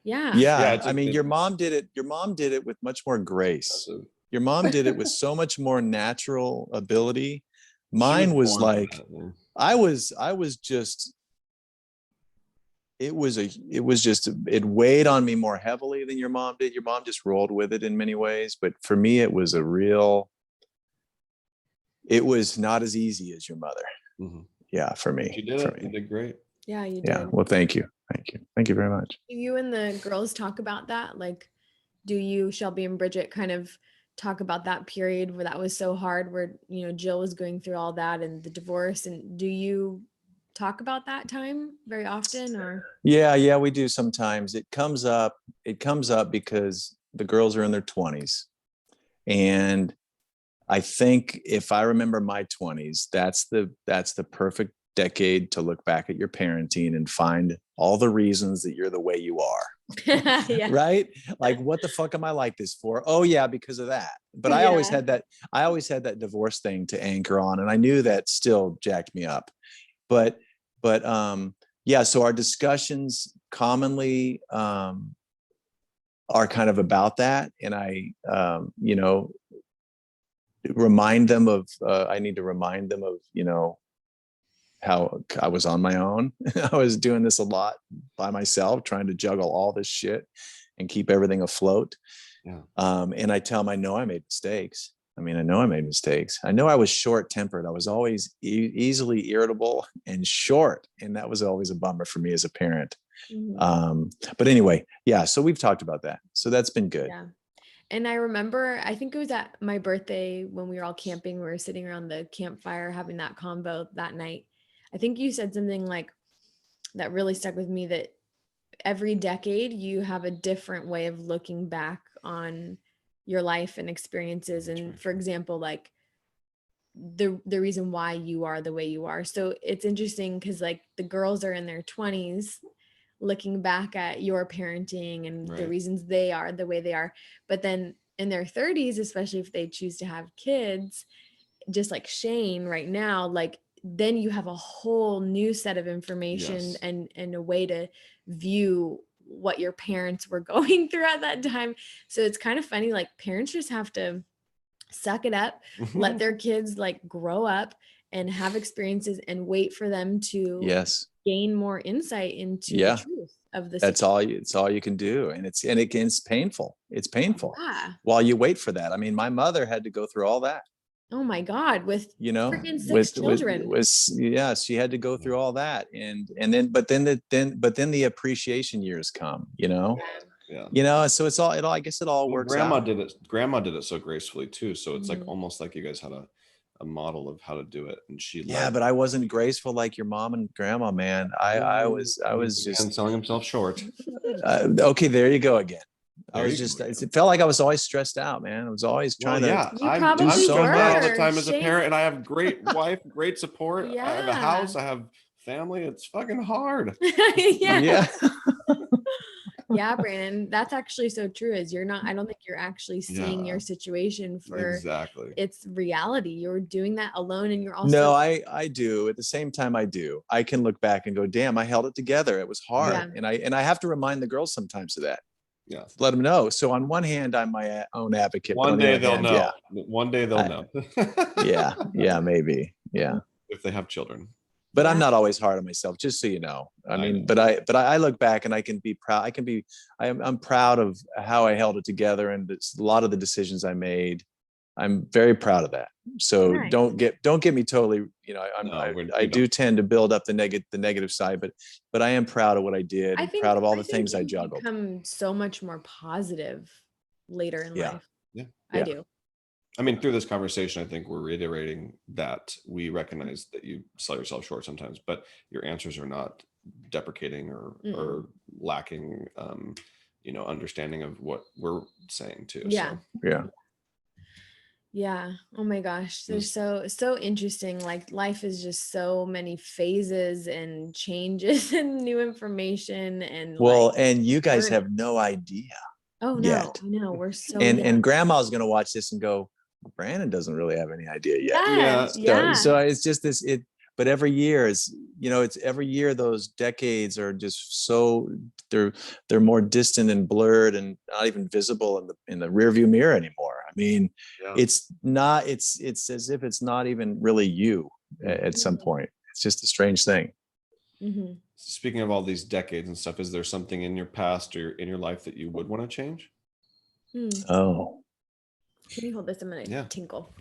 Yeah.
I mean, your mom did it with much more grace. Your mom did it with so much more natural ability. Mine was like, I was just, it weighed on me more heavily than your mom did. Your mom just rolled with it in many ways. But for me, it was not as easy as your mother. Yeah, for me.
You did it. You did great.
Yeah, you did.
Yeah. Well, thank you. Thank you very much.
Do you and the girls talk about that? Like, do you, Shelby and Bridget, kind of talk about that period where that was so hard, where, you know, Jill was going through all that and the divorce? And do you talk about that time very often, or?
Yeah, we do sometimes. It comes up because the girls are in their 20s. And I think if I remember my 20s, that's the perfect decade to look back at your parenting and find all the reasons that you're the way you are. Right? Like, what the fuck am I like this for? Oh yeah, because of that. But I always had that divorce thing to anchor on, and I knew that still jacked me up. But so our discussions commonly are kind of about that. And I you know, remind them of I need to remind them of, you know, how I was on my own. I was doing this a lot by myself, trying to juggle all this shit and keep everything afloat. And I tell them, I know I made mistakes. I mean, I know I made mistakes. I know I was short-tempered. I was always easily irritable and short. And that was always a bummer for me as a parent. But anyway, so we've talked about that. So that's been good.
Yeah. And I remember, I think it was at my birthday when we were all camping, we were sitting around the campfire having that convo that night. I think you said something like that really stuck with me, that every decade you have a different way of looking back on your life and experiences. And for example, like the reason why you are the way you are. So it's interesting because like the girls are in their 20s looking back at your parenting and the reasons they are the way they are. But then in their 30s, especially if they choose to have kids, just like Cheyne right now, like then you have a whole new set of information and a way to view what your parents were going through at that time. So it's kind of funny, like parents just have to suck it up, let their kids like grow up and have experiences and wait for them to gain more insight into the truth of the situation.
It's all you can do. And it's painful. It's painful while you wait for that. I mean, my mother had to go through all that.
Oh my God, with,
you know,
freaking 6 children.
She had to go through all that. And then the appreciation years come, you know? You know, so it's all, I guess it all works out.
Grandma did it so gracefully too. So it's like almost like you guys had a model of how to do it. And she
but I wasn't graceful like your mom and grandma, man. I was just
selling himself short.
Okay, there you go again. It felt like I was always stressed out, man. I was always trying to
I'm so mad all the time as a parent, and I have great wife, great support. I have a house, I have family, it's fucking hard.
Yeah. Yeah, Brandon, that's actually so true. Is I don't think you're actually seeing your situation for its reality. You're doing that alone, and you're also.
No, I do. At the same time, I do. I can look back and go, damn, I held it together. It was hard. And I have to remind the girls sometimes of that.
Yeah.
Let them know. So on one hand, I'm my own advocate.
One day they'll know. Yeah. One day they'll know.
Yeah, maybe. Yeah.
If they have children.
But I'm not always hard on myself, just so you know. I mean, but I look back and I can be proud. I'm proud of how I held it together, and a lot of the decisions I made. I'm very proud of that. So don't get me totally, I do tend to build up the negative side, but I am proud of what I did. I'm proud of all the things I juggled.
Become so much more positive later in life.
Yeah.
I do.
I mean, through this conversation, I think we're reiterating that we recognize that you sell yourself short sometimes, but your answers are not deprecating or lacking, understanding of what we're saying too.
Yeah.
So.
Yeah. Oh my gosh. They're so interesting. Like life is just so many phases and changes and new information
and you guys have no idea.
Oh no,
yet.
I know. We're so
and grandma's gonna watch this and go, Brandon doesn't really have any idea yet. So it's just this but every year it's every year those decades are just so they're more distant and blurred and not even visible in the rearview mirror anymore. I mean, it's as if it's not even really you at some point. It's just a strange thing.
Mm-hmm.
Speaking of all these decades and stuff, is there something in your past or in your life that you would want to change?
Oh.
Can you hold this? I'm gonna tinkle.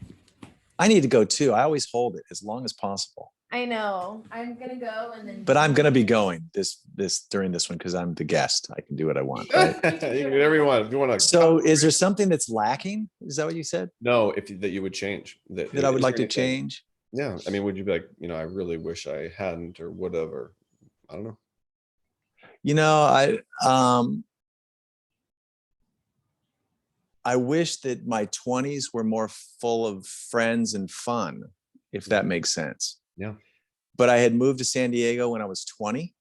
I need to go too. I always hold it as long as possible.
I know. I'm gonna go and then.
But I'm gonna be going this during this one because I'm the guest. I can do what I want. Right?
You can do whatever you want. If you want to.
So, is there something that's lacking? Is that what you said?
No, that you would change.
That I would like to change.
Yeah, I mean, would you be like, I really wish I hadn't or would have, or I don't know. I wish that my 20s were more full of friends and fun, if that makes sense. Yeah.
But I had moved to San Diego when I was 20.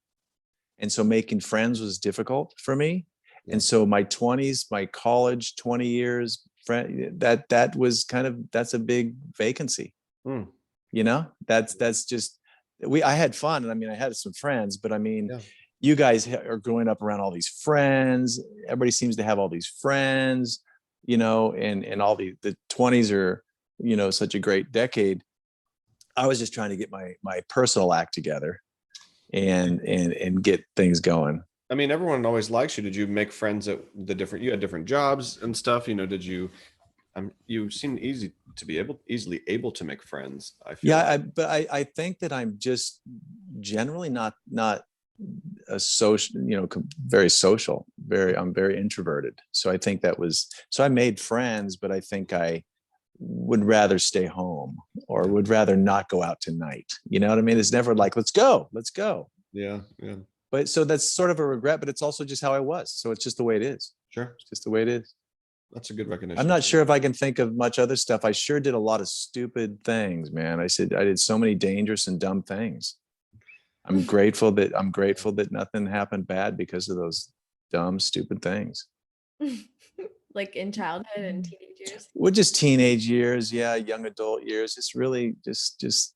And so making friends was difficult for me. Yeah. And so my 20s, my college 20 years, that was that's a big vacancy. That's just, I had fun. And I mean, I had some friends, but I mean, you guys are growing up around all these friends. Everybody seems to have all these friends, and all the 20s are, such a great decade. I was just trying to get my personal act together and get things going.
I mean, everyone always likes you. Did you make friends at you had different jobs and stuff, did you, you seem easily able to make friends. I feel
but I think that I'm just generally not a social, very social, I'm very introverted. So I think so I made friends, but I think I would rather stay home or would rather not go out tonight. You know what I mean? It's never like, let's go.
Yeah.
But so that's sort of a regret, but it's also just how I was. So it's just the way it is.
Sure.
It's just the way it is.
That's a good recognition.
I'm not sure if I can think of much other stuff. I sure did a lot of stupid things, man. I did so many dangerous and dumb things. I'm grateful that nothing happened bad because of those dumb, stupid things.
Like in childhood and teenage years?
Well, just teenage years. Yeah. Young adult years. It's really just,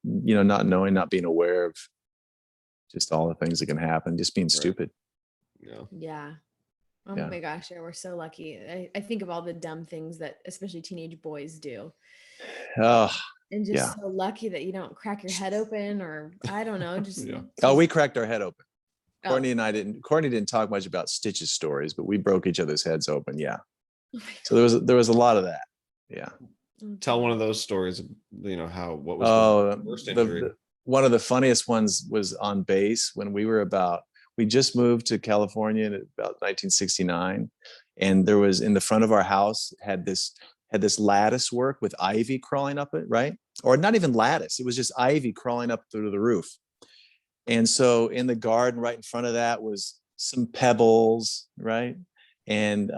not knowing, not being aware of just all the things that can happen, just being stupid.
Yeah. Oh my gosh. Yeah, we're so lucky. I think of all the dumb things that especially teenage boys do.
Oh,
and just so lucky that you don't crack your head open or I don't know.
We cracked our head open. Courtney and I didn't. Courtney didn't talk much about Stitch's stories, but we broke each other's heads open. Yeah. So there was a lot of that. Yeah.
Tell one of those stories. What was the worst injury?
One of the funniest ones was on base when we just moved to California in about 1969, and there was in the front of our house had this lattice work with ivy crawling up it, right? Or not even lattice. It was just ivy crawling up through the roof. And so in the garden right in front of that was some pebbles, right? And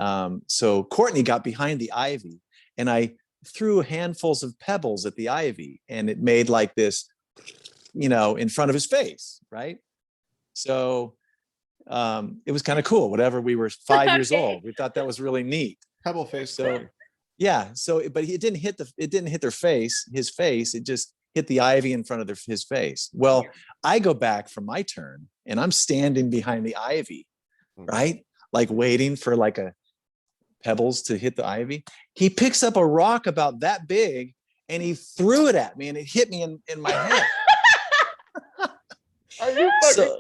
so Courtney got behind the ivy and I threw handfuls of pebbles at the ivy and it made like this in front of his face, right? So it was kind of cool. Whatever, we were 5 years old. We thought that was really neat.
Pebble face.
So yeah. So, but it didn't hit their face, his face. It just hit the ivy in front of his face. Well, I go back for my turn and I'm standing behind the ivy, right? Like waiting for like a pebbles to hit the ivy. He picks up a rock about that big and he threw it at me and it hit me in my head.
Are you fucking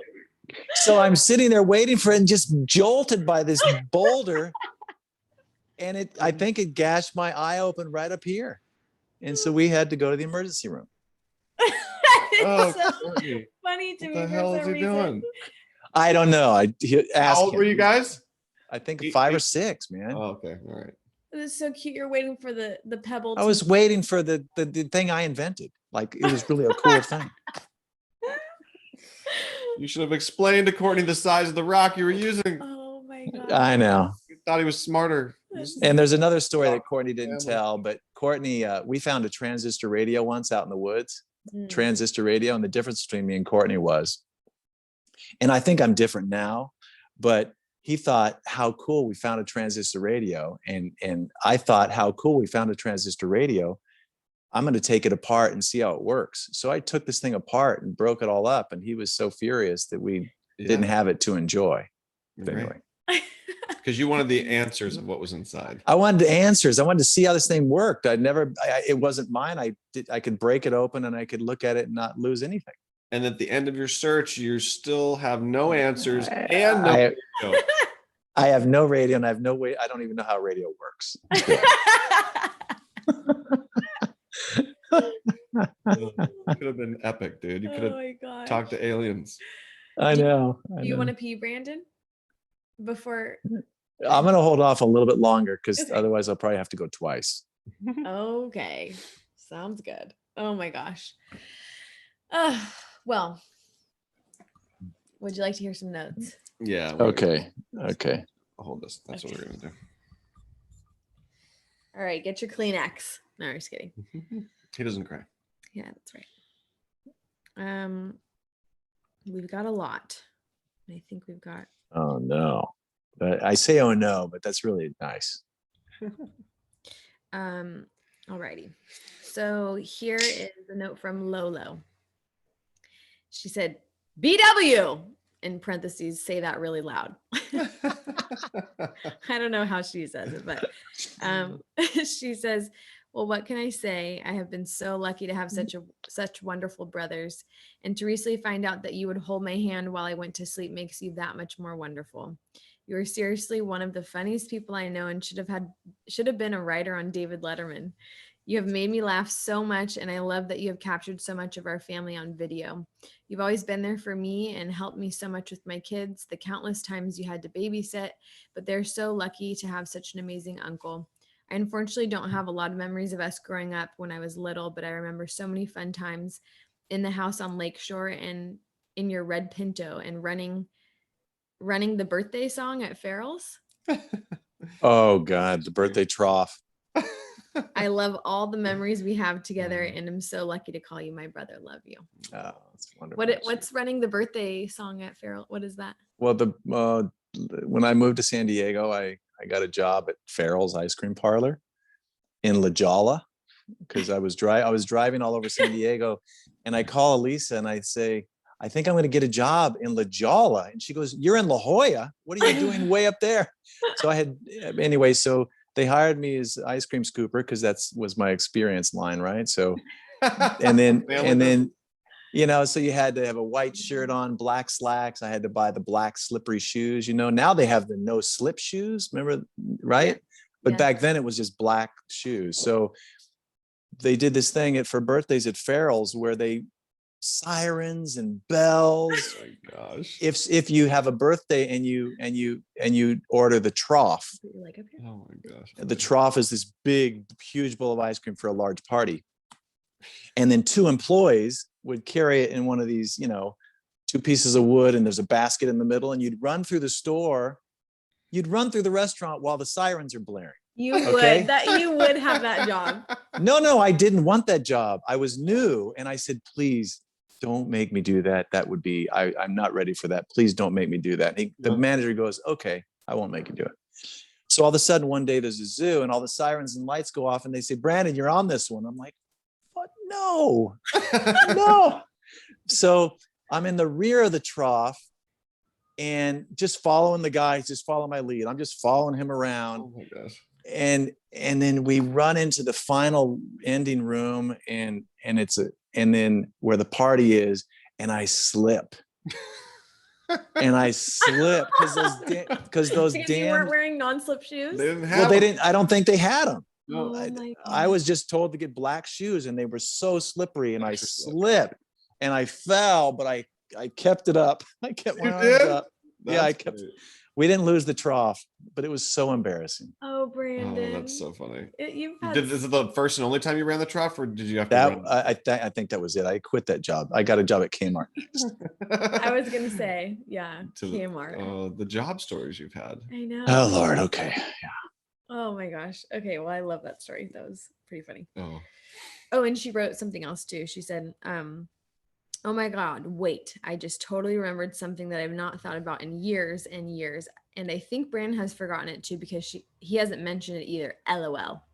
So I'm sitting there waiting for it and just jolted by this boulder. And I think it gashed my eye open right up here. And so we had to go to the emergency room.
It's so funny to me.
What the hell is he doing?
I don't know.
How old were you guys?
I think 5 or 6, man.
Oh, okay. All right.
It was so cute. You're waiting for the pebble.
I was waiting for the thing I invented. Like it was really a cool thing.
You should have explained to Courtney the size of the rock you were using.
Oh my God.
I know.
You thought he was smarter.
And there's another story that Courtney didn't tell, but Courtney, we found a transistor radio once out in the woods, transistor radio. And the difference between me and Courtney was, and I think I'm different now, but he thought how cool we found a transistor radio. And I thought how cool we found a transistor radio. I'm going to take it apart and see how it works. So I took this thing apart and broke it all up. And he was so furious that we didn't have it to enjoy. But anyway.
Because you wanted the answers of what was inside.
I wanted the answers. I wanted to see how this thing worked. It wasn't mine. I could break it open and I could look at it and not lose anything.
And at the end of your search, you still have no answers and no radio.
I have no radio and I have no way. I don't even know how radio works.
Could have been epic, dude. You could have talked to aliens.
I know.
Do you want to pee, Brandon? Before
I'm going to hold off a little bit longer because otherwise I'll probably have to go twice.
Okay. Sounds good. Oh my gosh. Well, would you like to hear some notes?
Yeah.
Okay.
I'll hold this. That's what we're going to do.
All right. Get your Kleenex. No, I'm just kidding.
He doesn't cry.
Yeah, that's right. We've got a lot. I think we've got.
Oh no. But I say oh no, but that's really nice.
Alrighty. So here is a note from Lolo. She said, BW in parentheses, say that really loud. I don't know how she says it, but she says, well, what can I say? I have been so lucky to have such wonderful brothers. And to recently find out that you would hold my hand while I went to sleep makes you that much more wonderful. You are seriously one of the funniest people I know and should have been a writer on David Letterman. You have made me laugh so much, and I love that you have captured so much of our family on video. You've always been there for me and helped me so much with my kids, the countless times you had to babysit, but they're so lucky to have such an amazing uncle. I unfortunately don't have a lot of memories of us growing up when I was little, but I remember so many fun times in the house on Lakeshore and in your red Pinto and running the birthday song at Farrell's.
Oh God, the birthday trough.
I love all the memories we have together, and I'm so lucky to call you my brother. Love you.
Oh, that's wonderful.
What's running the birthday song at Farrell? What is that?
Well, when I moved to San Diego, I got a job at Farrell's ice cream parlor in La Jolla because I was driving all over San Diego, and I call Elisa and I say, I think I'm going to get a job in La Jolla, and she goes, "You're in La Jolla? What are you doing way up there?" So so they hired me as ice cream scooper because was my experience line, right? So, and then so you had to have a white shirt on, black slacks. I had to buy the black slippery shoes. Now they have the no slip shoes. Remember, right? Yeah. But back then it was just black shoes. So they did this thing for birthdays at Farrell's where they sirens and bells.
Oh my gosh!
If you have a birthday and you order the trough.
Oh my gosh!
The trough is this big, huge bowl of ice cream for a large party, and then 2 employees would carry it in one of these, 2 pieces of wood, and there's a basket in the middle, and you'd run through the store, you'd run through the restaurant while the sirens are blaring.
You would have that job.
No, I didn't want that job. I was new, and I said, please don't make me do that. That would be, I'm not ready for that. Please don't make me do that. The manager goes, okay, I won't make you do it. So all of a sudden one day there's a zoo and all the sirens and lights go off and they say, Brandon, you're on this one. I'm like, what? No, no. So I'm in the rear of the trough and just following the guys, just follow my lead. I'm just following him around.
Oh my gosh.
And then we run into the final ending room and then where the party is, and I slip. because those
you weren't wearing non-slip shoes.
They didn't have
I don't think they had them.
No.
I was just told to get black shoes and they were so slippery and I slipped and I fell, but I kept it up. I kept my arms up. Yeah, I kept. We didn't lose the trough, but it was so embarrassing.
Oh, Brandon.
Oh, that's so funny.
This
is the first and only time you ran the trough, or did you have to
run? I think that was it. I quit that job. I got a job at Kmart.
I was going to say, yeah, Kmart.
The job stories you've had.
I know.
Oh, Lord. Okay. Yeah.
Oh, my gosh. Okay. Well, I love that story. That was pretty funny. Oh, and she wrote something else too. She said, oh my God, wait, I just totally remembered something that I've not thought about in years and years. And I think Brandon has forgotten it too, because he hasn't mentioned it either. LOL.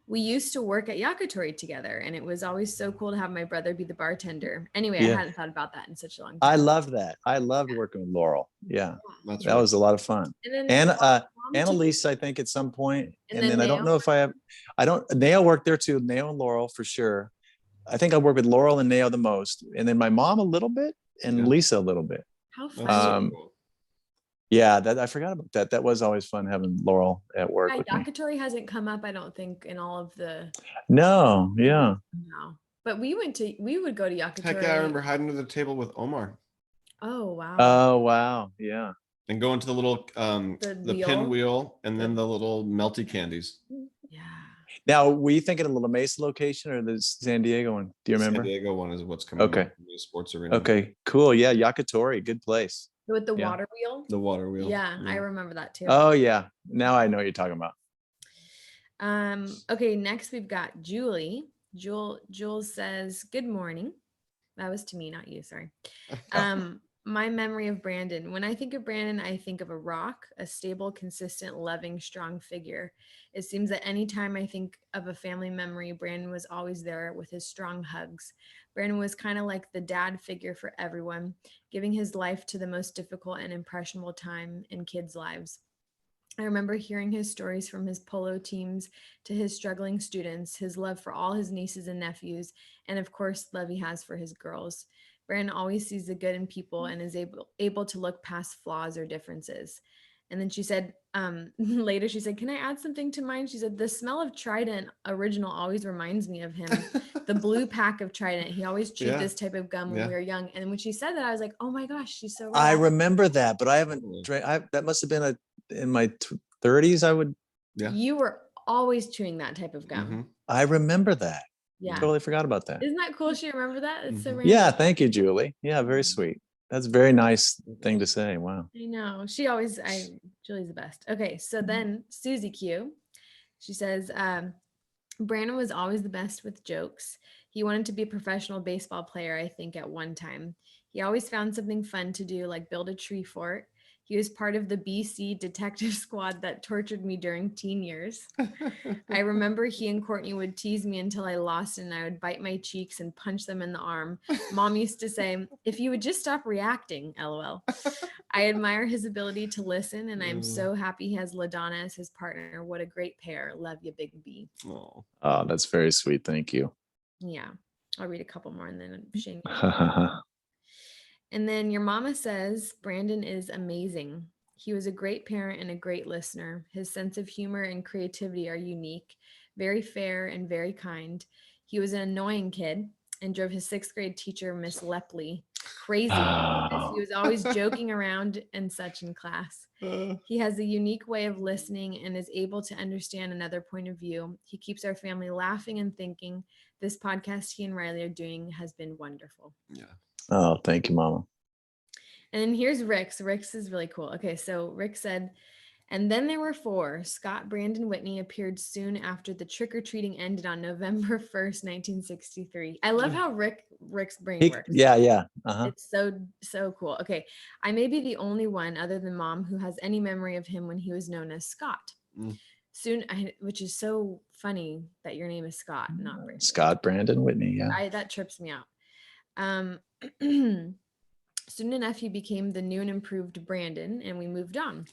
We used to work at Yakitori together and it was always so cool to have my brother be the bartender. Anyway, I hadn't thought about that in such a long time.
I loved that. I loved working with Laurel. Yeah. That was a lot of fun. And Annalise, I think at some point. And then I don't know if Nao worked there too. Nao and Laurel for sure. I think I worked with Laurel and Nao the most, and then my mom a little bit, and Lisa a little bit.
How fun!
Yeah, I forgot about that. That was always fun having Laurel at work.
Yakitori hasn't come up, I don't think, in all of the.
No, yeah.
No, but we would go to Yakitori.
Heck yeah, I remember hiding under the table with Omar.
Oh wow!
Oh wow, yeah.
And going to the little the pinwheel, and then the little melty candies.
Yeah.
Now, were you thinking of the La Mesa location or the San Diego one? Do you remember?
San Diego one is what's coming up in the sports arena.
Okay, cool. Yeah, Yakitori, good place.
With the water wheel?
The water wheel.
Yeah, I remember that too.
Oh, yeah. Now I know what you're talking about.
Okay, next we've got Julie. Jules says, good morning. That was to me, not you, sorry. My memory of Brandon. When I think of Brandon, I think of a rock, a stable, consistent, loving, strong figure. It seems that anytime I think of a family memory, Brandon was always there with his strong hugs. Brandon was kind of like the dad figure for everyone, giving his life to the most difficult and impressionable time in kids' lives. I remember hearing his stories from his polo teams to his struggling students, his love for all his nieces and nephews, and of course, love he has for his girls. Brandon always sees the good in people and is able to look past flaws or differences. And then she said, later she said, can I add something to mine? She said, the smell of Trident original always reminds me of him. The blue pack of Trident. He always chewed this type of gum when we were young. And when she said that, I was like, oh my gosh, she's so right.
I remember that, but I haven't drank. That must have been in my 30s. I would.
Yeah.
You were always chewing that type of gum.
Mm-hmm. I remember that.
Yeah.
I totally forgot about that.
Isn't that cool? She remembered that. It's so random.
Yeah. Thank you, Julie. Yeah. Very sweet. That's a very nice thing to say. Wow.
I know. Julie's the best. Okay. So then Susie Q, she says, Brandon was always the best with jokes. He wanted to be a professional baseball player, I think, at one time. He always found something fun to do, like build a tree fort. He was part of the BC detective squad that tortured me during teen years. I remember he and Courtney would tease me until I lost it and I would bite my cheeks and punch them in the arm. Mom used to say, if you would just stop reacting, LOL. I admire his ability to listen and I'm so happy he has LaDonna as his partner. What a great pair. Love you, Big B.
Oh, that's very sweet. Thank you.
Yeah. I'll read a couple more and then Shane. And then your mama says, Brandon is amazing. He was a great parent and a great listener. His sense of humor and creativity are unique, very fair and very kind. He was an annoying kid and drove his 6th grade teacher, Miss Lepley, crazy. As he was always joking around and such in class. He has a unique way of listening and is able to understand another point of view. He keeps our family laughing and thinking. This podcast he and Rilee are doing has been wonderful.
Yeah.
Oh, thank you, Mama.
And then here's Rick's. Rick's is really cool. Okay, so Rick said, And then there were 4. Scott, Brandon, Whitney appeared soon after the trick-or-treating ended on November 1st, 1963. I love how Rick's brain works.
Yeah.
It's so cool. Okay. I may be the only one other than Mom who has any memory of him when he was known as Scott. Soon, which is so funny that your name is Scott, not Brandon.
Scott, Brandon, Whitney. Yeah.
That trips me out. Soon enough, he became the new and improved Brandon, and we moved on.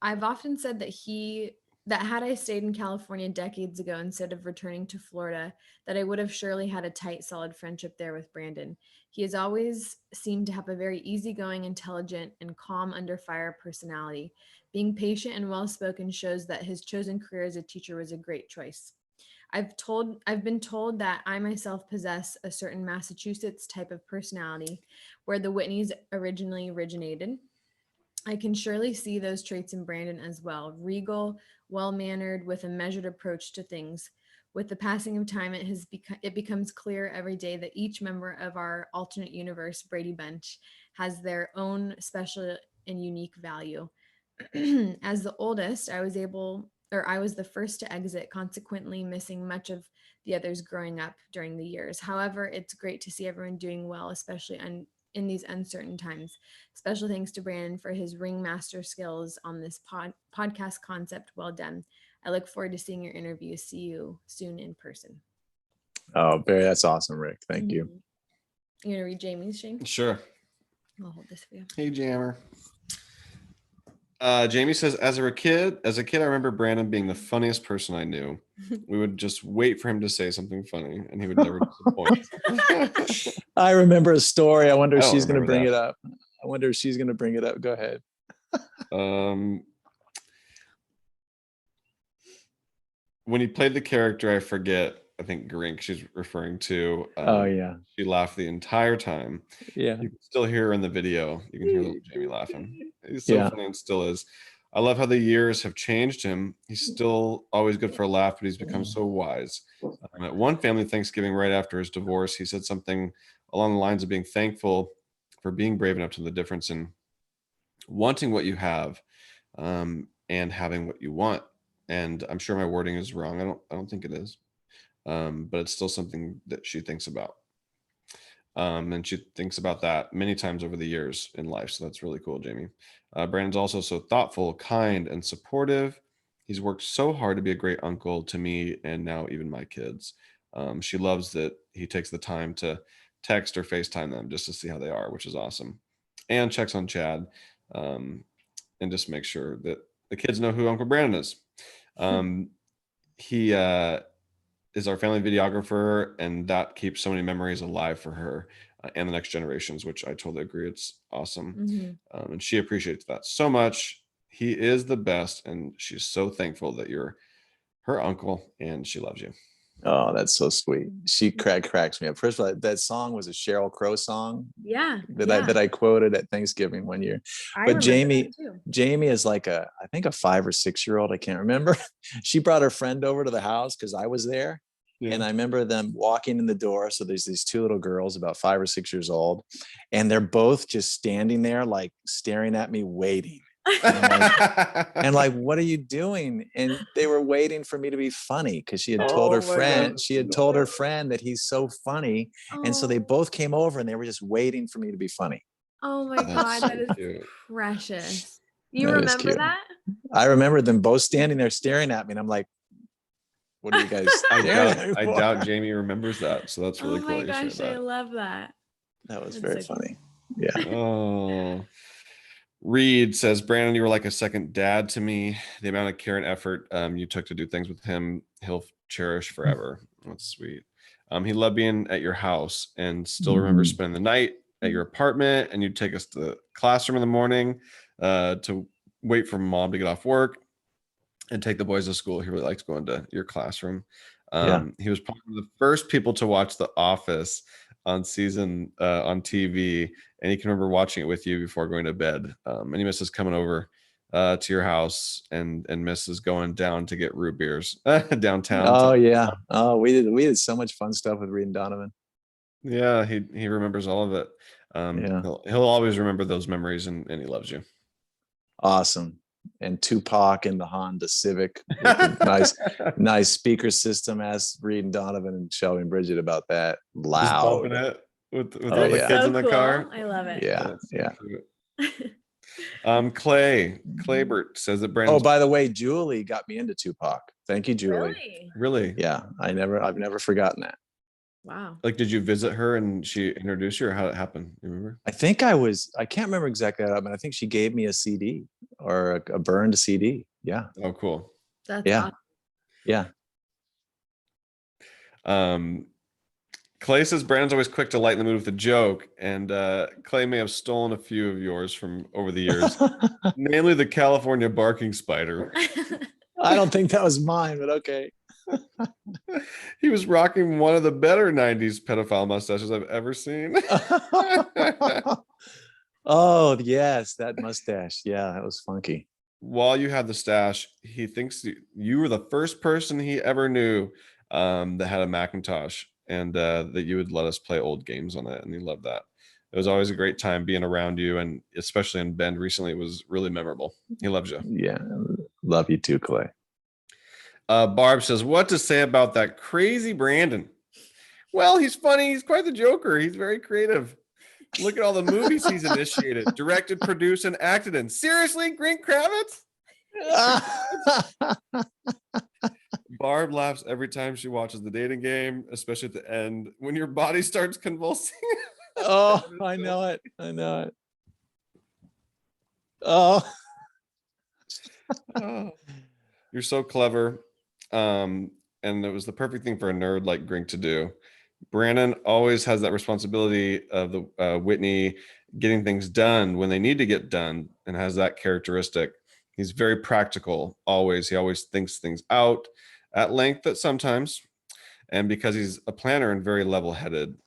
I've often said that had I stayed in California decades ago instead of returning to Florida, that I would have surely had a tight, solid friendship there with Brandon. He has always seemed to have a very easygoing, intelligent, and calm under fire personality. Being patient and well-spoken shows that his chosen career as a teacher was a great choice. I've been told that I myself possess a certain Massachusetts type of personality where the Whitneys originally originated. I can surely see those traits in Brandon as well. Regal, well-mannered, with a measured approach to things. With the passing of time, it becomes clear every day that each member of our alternate universe Brady Bunch has their own special and unique value. As the oldest, I was the first to exit, consequently missing much of the others growing up during the years. However, it's great to see everyone doing well, especially in these uncertain times. Special thanks to Brandon for his ringmaster skills on this podcast concept. Well done. I look forward to seeing your interview. See you soon in person.
Oh, Barry, that's awesome, Rick. Thank you.
You gonna read Jamie's, Shane?
Sure.
I'll hold this for you.
Hey, Jammer. Jamie says, as a kid, I remember Brandon being the funniest person I knew. We would just wait for him to say something funny, and he would never disappoint.
I remember a story. I wonder if she's going to bring
that.
it up. I wonder if she's going to bring it up. Go ahead.
When he played the character, I forget, I think Grink she's referring to.
Oh, yeah.
She laughed the entire time.
Yeah.
You can still hear her in the video. You can hear little Jamie laughing. He's so funny and still is. I love how the years have changed him. He's still always good for a laugh, but he's become so wise. At one family Thanksgiving right after his divorce, he said something along the lines of being thankful for being brave enough to know the difference in wanting what you have and having what you want. And I'm sure my wording is wrong. I don't think it is. But it's still something that she thinks about. And she thinks about that many times over the years in life. So that's really cool, Jamie. Brandon's also so thoughtful, kind, and supportive. He's worked so hard to be a great uncle to me and now even my kids. She loves that he takes the time to text or FaceTime them just to see how they are, which is awesome. And checks on Chad and just make sure that the kids know who Uncle Brandon is. He is our family videographer, and that keeps so many memories alive for her and the next generations, which I totally agree. It's awesome. And she appreciates that so much. He is the best, and she's so thankful that you're her uncle, and she loves you.
Oh, that's so sweet. She cracks me up. First of all, that song was a Sheryl Crow song.
Yeah.
That I quoted at Thanksgiving one year. But Jamie is like I think a 5 or 6 year old. I can't remember. She brought her friend over to the house because I was there. Yeah. And I remember them walking in the door. So there's these 2 little girls about 5 or 6 years old, and they're both just standing there, like staring at me, waiting. And like, what are you doing? And they were waiting for me to be funny because she had told her friend, that he's so funny. And so they both came over and they were just waiting for me to be funny.
Oh my God, that is precious. You remember that?
I remember them both standing there staring at me, and I'm like, what are you guys?
I doubt Jamie remembers that. So that's really cool.
Oh my gosh, I love that.
That was very funny. Yeah.
Oh. Reed says, Brandon, you were like a second dad to me. The amount of care and effort you took to do things with him, he'll cherish forever. That's sweet. He loved being at your house and still remember spending the night at your apartment, and you'd take us to the classroom in the morning to wait for Mom to get off work and take the boys to school. He really liked going to your classroom. He was probably the first people to watch The Office on TV, and he can remember watching it with you before going to bed. And he misses coming over to your house and misses going down to get root beers downtown.
Oh yeah. Oh, we did so much fun stuff with Reed and Donovan.
Yeah, he remembers all of it. He'll always remember those memories, and he loves you.
Awesome. and Tupac in the Honda Civic with a nice speaker system. Asked Reed and Donovan and Shelby and Bridget about that. Loud.
Just bumping it with all the kids in the car.
I love it.
Yeah.
Clay Claybert says that Brandon.
Oh, by the way, Julie got me into Tupac. Thank you, Julie.
Really?
Yeah, I've never forgotten that.
Wow.
Like, did you visit her and she introduced you, or how did it happen? You remember?
I can't remember exactly how, but I think she gave me a CD or a burned CD. Yeah.
Oh, cool.
That's awesome.
Yeah.
Clay says Brandon's always quick to lighten the mood with a joke, and Clay may have stolen a few of yours from over the years, namely the California barking spider.
I don't think that was mine, but okay.
He was rocking one of the better 90s pedophile mustaches I've ever seen.
Oh, yes, that mustache. Yeah, that was funky.
While you had the stash, he thinks you were the first person he ever knew that had a Macintosh, and that you would let us play old games on it, and he loved that. It was always a great time being around you, and especially in Bend recently, it was really memorable. He loves you.
Yeah, love you too, Clay.
Barb says, what to say about that crazy Brandon? Well, he's funny. He's quite the joker. He's very creative. Look at all the movies he's initiated, directed, produced, and acted in. Seriously, Grant Kravitz? Barb laughs every time she watches The Dating Game, especially at the end when your body starts convulsing.
Oh, I know it. Oh.
You're so clever. And it was the perfect thing for a nerd like Grink to do. Brandon always has that responsibility of the Whitney getting things done when they need to get done, and has that characteristic. He's very practical always. He always thinks things out at length at sometimes. And because he's a planner and very level-headed,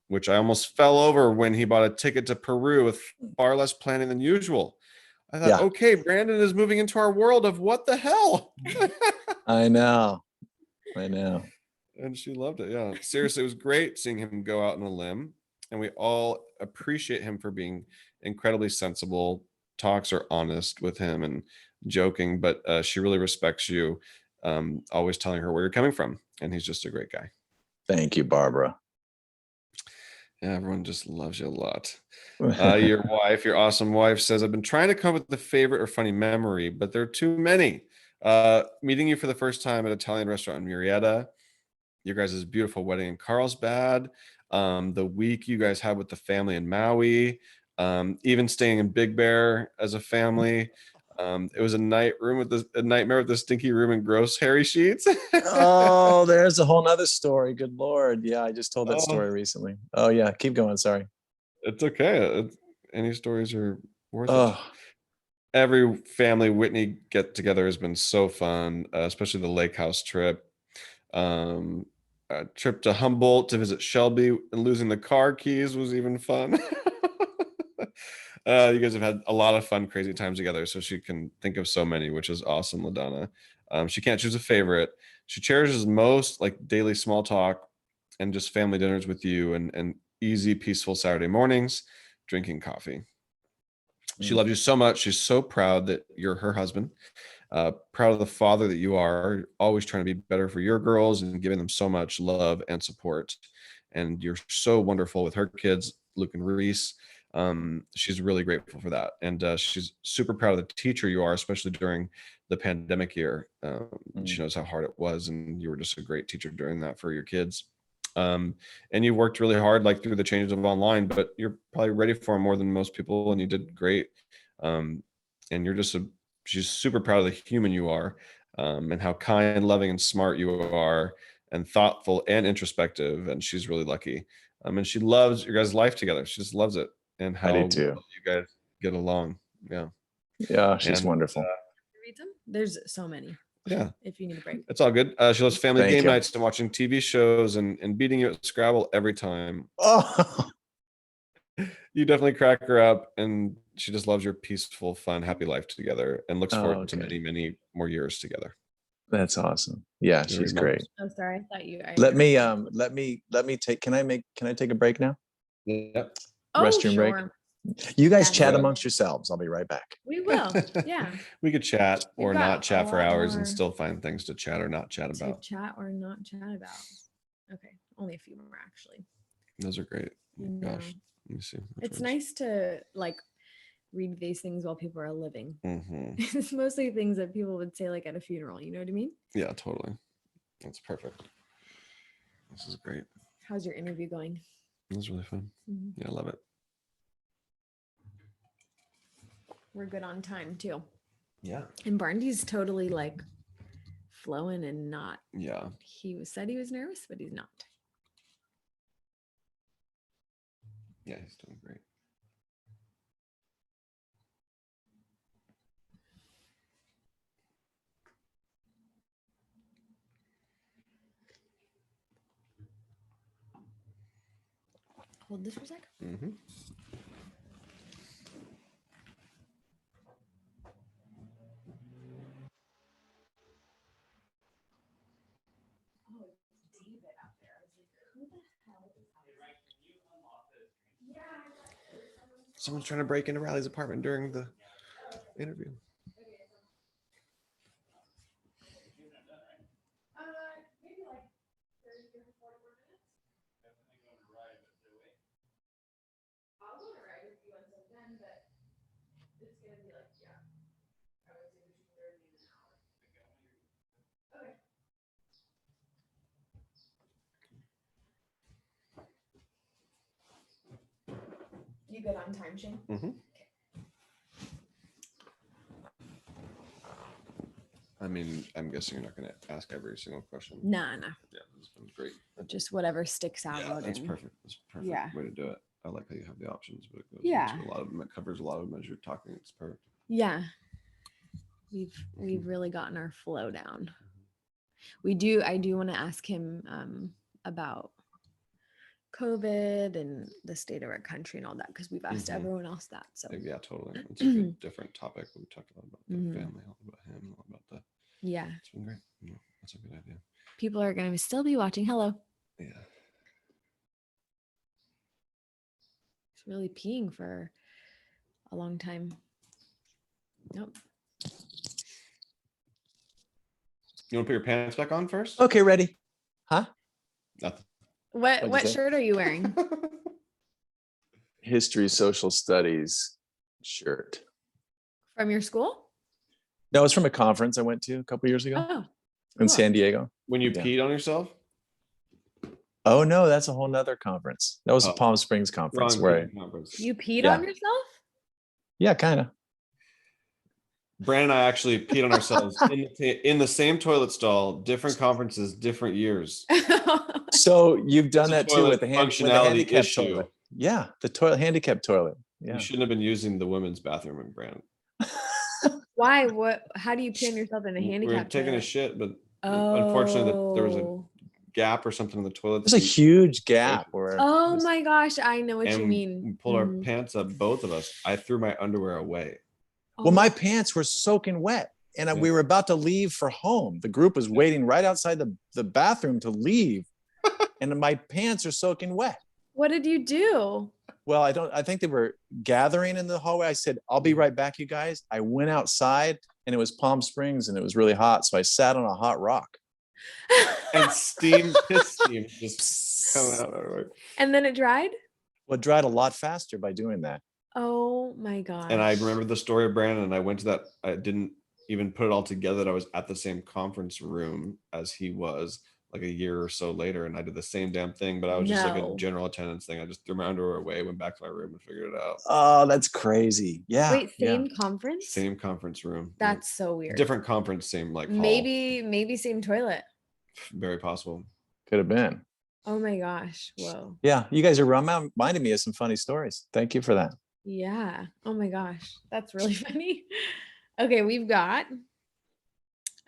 which I almost fell over when he bought a ticket to Peru with far less planning than usual. I thought, okay, Brandon is moving into our world of what the hell?
I know.
And she loved it. Yeah, seriously, it was great seeing him go out on a limb, and we all appreciate him for being incredibly sensible. Talks are honest with him and joking, but she really respects you. Always telling her where you're coming from, and he's just a great guy.
Thank you, Barbara.
Yeah, everyone just loves you a lot. Your awesome wife says, I've been trying to come up with a favorite or funny memory, but there are too many. Meeting you for the first time at an Italian restaurant in Murrieta, your guys' beautiful wedding in Carlsbad, the week you guys had with the family in Maui, even staying in Big Bear as a family. It was a nightmare with the stinky room and gross hairy sheets.
Oh, there's a whole nother story. Good Lord. Yeah, I just told that story recently. Oh yeah, keep going. Sorry.
It's okay. Any stories are worth it. Every family Whitney get together has been so fun, especially the lake house trip. A trip to Humboldt to visit Shelby and losing the car keys was even fun. You guys have had a lot of fun, crazy times together, so she can think of so many, which is awesome, LaDonna. She can't choose a favorite. She cherishes most like daily small talk and just family dinners with you, and easy, peaceful Saturday mornings, drinking coffee. She loves you so much. She's so proud that you're her husband. Proud of the father that you are, always trying to be better for your girls and giving them so much love and support. And you're so wonderful with her kids, Luke and Reese. She's really grateful for that. And she's super proud of the teacher you are, especially during the pandemic year. She knows how hard it was, and you were just a great teacher during that for your kids. And you worked really hard, like through the changes of online, but you're probably ready for it more than most people, and you did great. And you're just she's super proud of the human you are, and how kind, loving, and smart you are, and thoughtful and introspective. And she's really lucky. And she loves your guys' life together. She just loves it, and how
I do too.
You guys get along.
Yeah, she's wonderful.
Read them? There's so many.
Yeah,
if you need a break,
it's all good. She loves family game nights and watching TV shows and beating you at Scrabble every time.
Oh,
you definitely crack her up, and she just loves your peaceful, fun, happy life together, and looks forward to many, many more years together.
That's awesome. Yeah, she's great.
Oh, sorry, I thought you.
Let me take. Can I take a break now?
Yeah.
Restroom break. You guys chat amongst yourselves. I'll be right back.
We will. Yeah.
We could chat or not chat for hours and still find things to chat or not chat about.
Chat or not chat about. Okay. Only a few more, actually.
Those are great. Oh my gosh. Let me see.
It's nice to like read these things while people are living.
Mm-hmm.
It's mostly things that people would say like at a funeral. You know what I mean?
Yeah, totally. That's perfect. This is great.
How's your interview going?
It was really fun. Mm-hmm. Yeah, I love it.
We're good on time too.
Yeah.
And Barney's totally like flowing and not.
Yeah.
He said he was nervous, but he's not.
Yeah, he's doing great.
Hold this for a sec.
Mm-hmm. Someone's trying to break into Rilee's apartment during the interview.
Maybe like 30 or 40 more minutes. I'll go to ride with you until then, but it's gonna be like, yeah, I would say between 30 and an hour. Okay. You good on time, Cheyne?
Mm-hmm. I mean, I'm guessing you're not going to ask every single question.
No.
Yeah, it's been great.
Just whatever sticks out.
Yeah, that's perfect. That's a perfect way to do it. I like how you have the options, but it goes into a lot of them. It covers a lot of them as you're talking. It's perfect.
Yeah. We've really gotten our flow down. I do want to ask him about COVID and the state of our country and all that, because we've asked everyone else that. So
yeah, totally. It's a good different topic. We talked about the family, all about him, all about the it's been great. Yeah, that's a good idea.
People are going to still be watching. Hello.
Yeah.
It's really peeing for a long time. Nope.
You want to put your pants back on first?
Okay, ready. Huh?
Nothing.
What shirt are you wearing?
History, social studies shirt.
From your school?
No, it's from a conference I went to a couple years ago in San Diego.
When you peed on yourself?
Oh no, that's a whole nother conference. That was a Palm Springs conference
you peed on yourself?
Yeah, kind of.
Brandon and I actually peed on ourselves in the same toilet stall, different conferences, different years.
So you've done that too with the
functionality issue.
Toilet. Yeah, the handicapped toilet. Yeah.
You shouldn't have been using the women's bathroom in Brandon.
Why? How do you pee on yourself in a handicapped
toilet? We were taking a shit, but
unfortunately
there was a gap or something in the toilet.
There's a huge gap.
Oh my gosh, I know what you mean.
We pulled our pants up, both of us. I threw my underwear away.
Well, my pants were soaking wet, and we were about to leave for home. The group was waiting right outside the bathroom to leave, and my pants are soaking wet.
What did you do?
Well, I think they were gathering in the hallway. I said, I'll be right back, you guys. I went outside, and it was Palm Springs, and it was really hot, so I sat on a hot rock.
And piss steam just coming out.
And then it dried?
Well, it dried a lot faster by doing that.
Oh my gosh.
And I remember the story of Brandon, and I went to that. I didn't even put it all together that I was at the same conference room as he was like a year or so later. And I did the same damn thing, but I was just like a general attendance thing. I just threw my underwear away, went back to my room and figured it out.
Oh, that's crazy. Yeah.
Wait, same conference?
Same conference room.
That's so weird.
Different conference, same like hall.
Maybe same toilet.
Very possible.
Could have been.
Oh my gosh. Whoa.
Yeah. You guys are reminding me of some funny stories. Thank you for that.
Yeah. Oh my gosh. That's really funny. Okay. We've got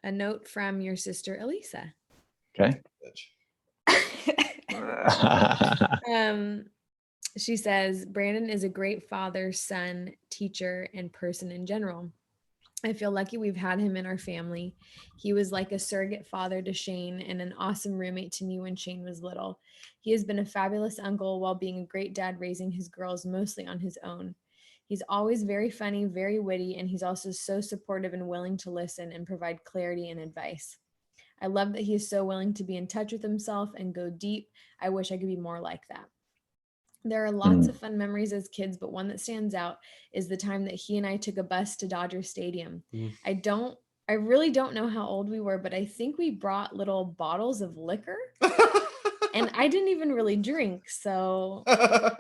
a note from your sister, Elisa.
Okay.
She says, Brandon is a great father, son, teacher, and person in general. I feel lucky we've had him in our family. He was like a surrogate father to Cheyne and an awesome roommate to me when Cheyne was little. He has been a fabulous uncle while being a great dad raising his girls mostly on his own. He's always very funny, very witty, and he's also so supportive and willing to listen and provide clarity and advice. I love that he is so willing to be in touch with himself and go deep. I wish I could be more like that. There are lots of fun memories as kids, but one that stands out is the time that he and I took a bus to Dodger Stadium. I really don't know how old we were, but I think we brought little bottles of liquor. And I didn't even really drink, so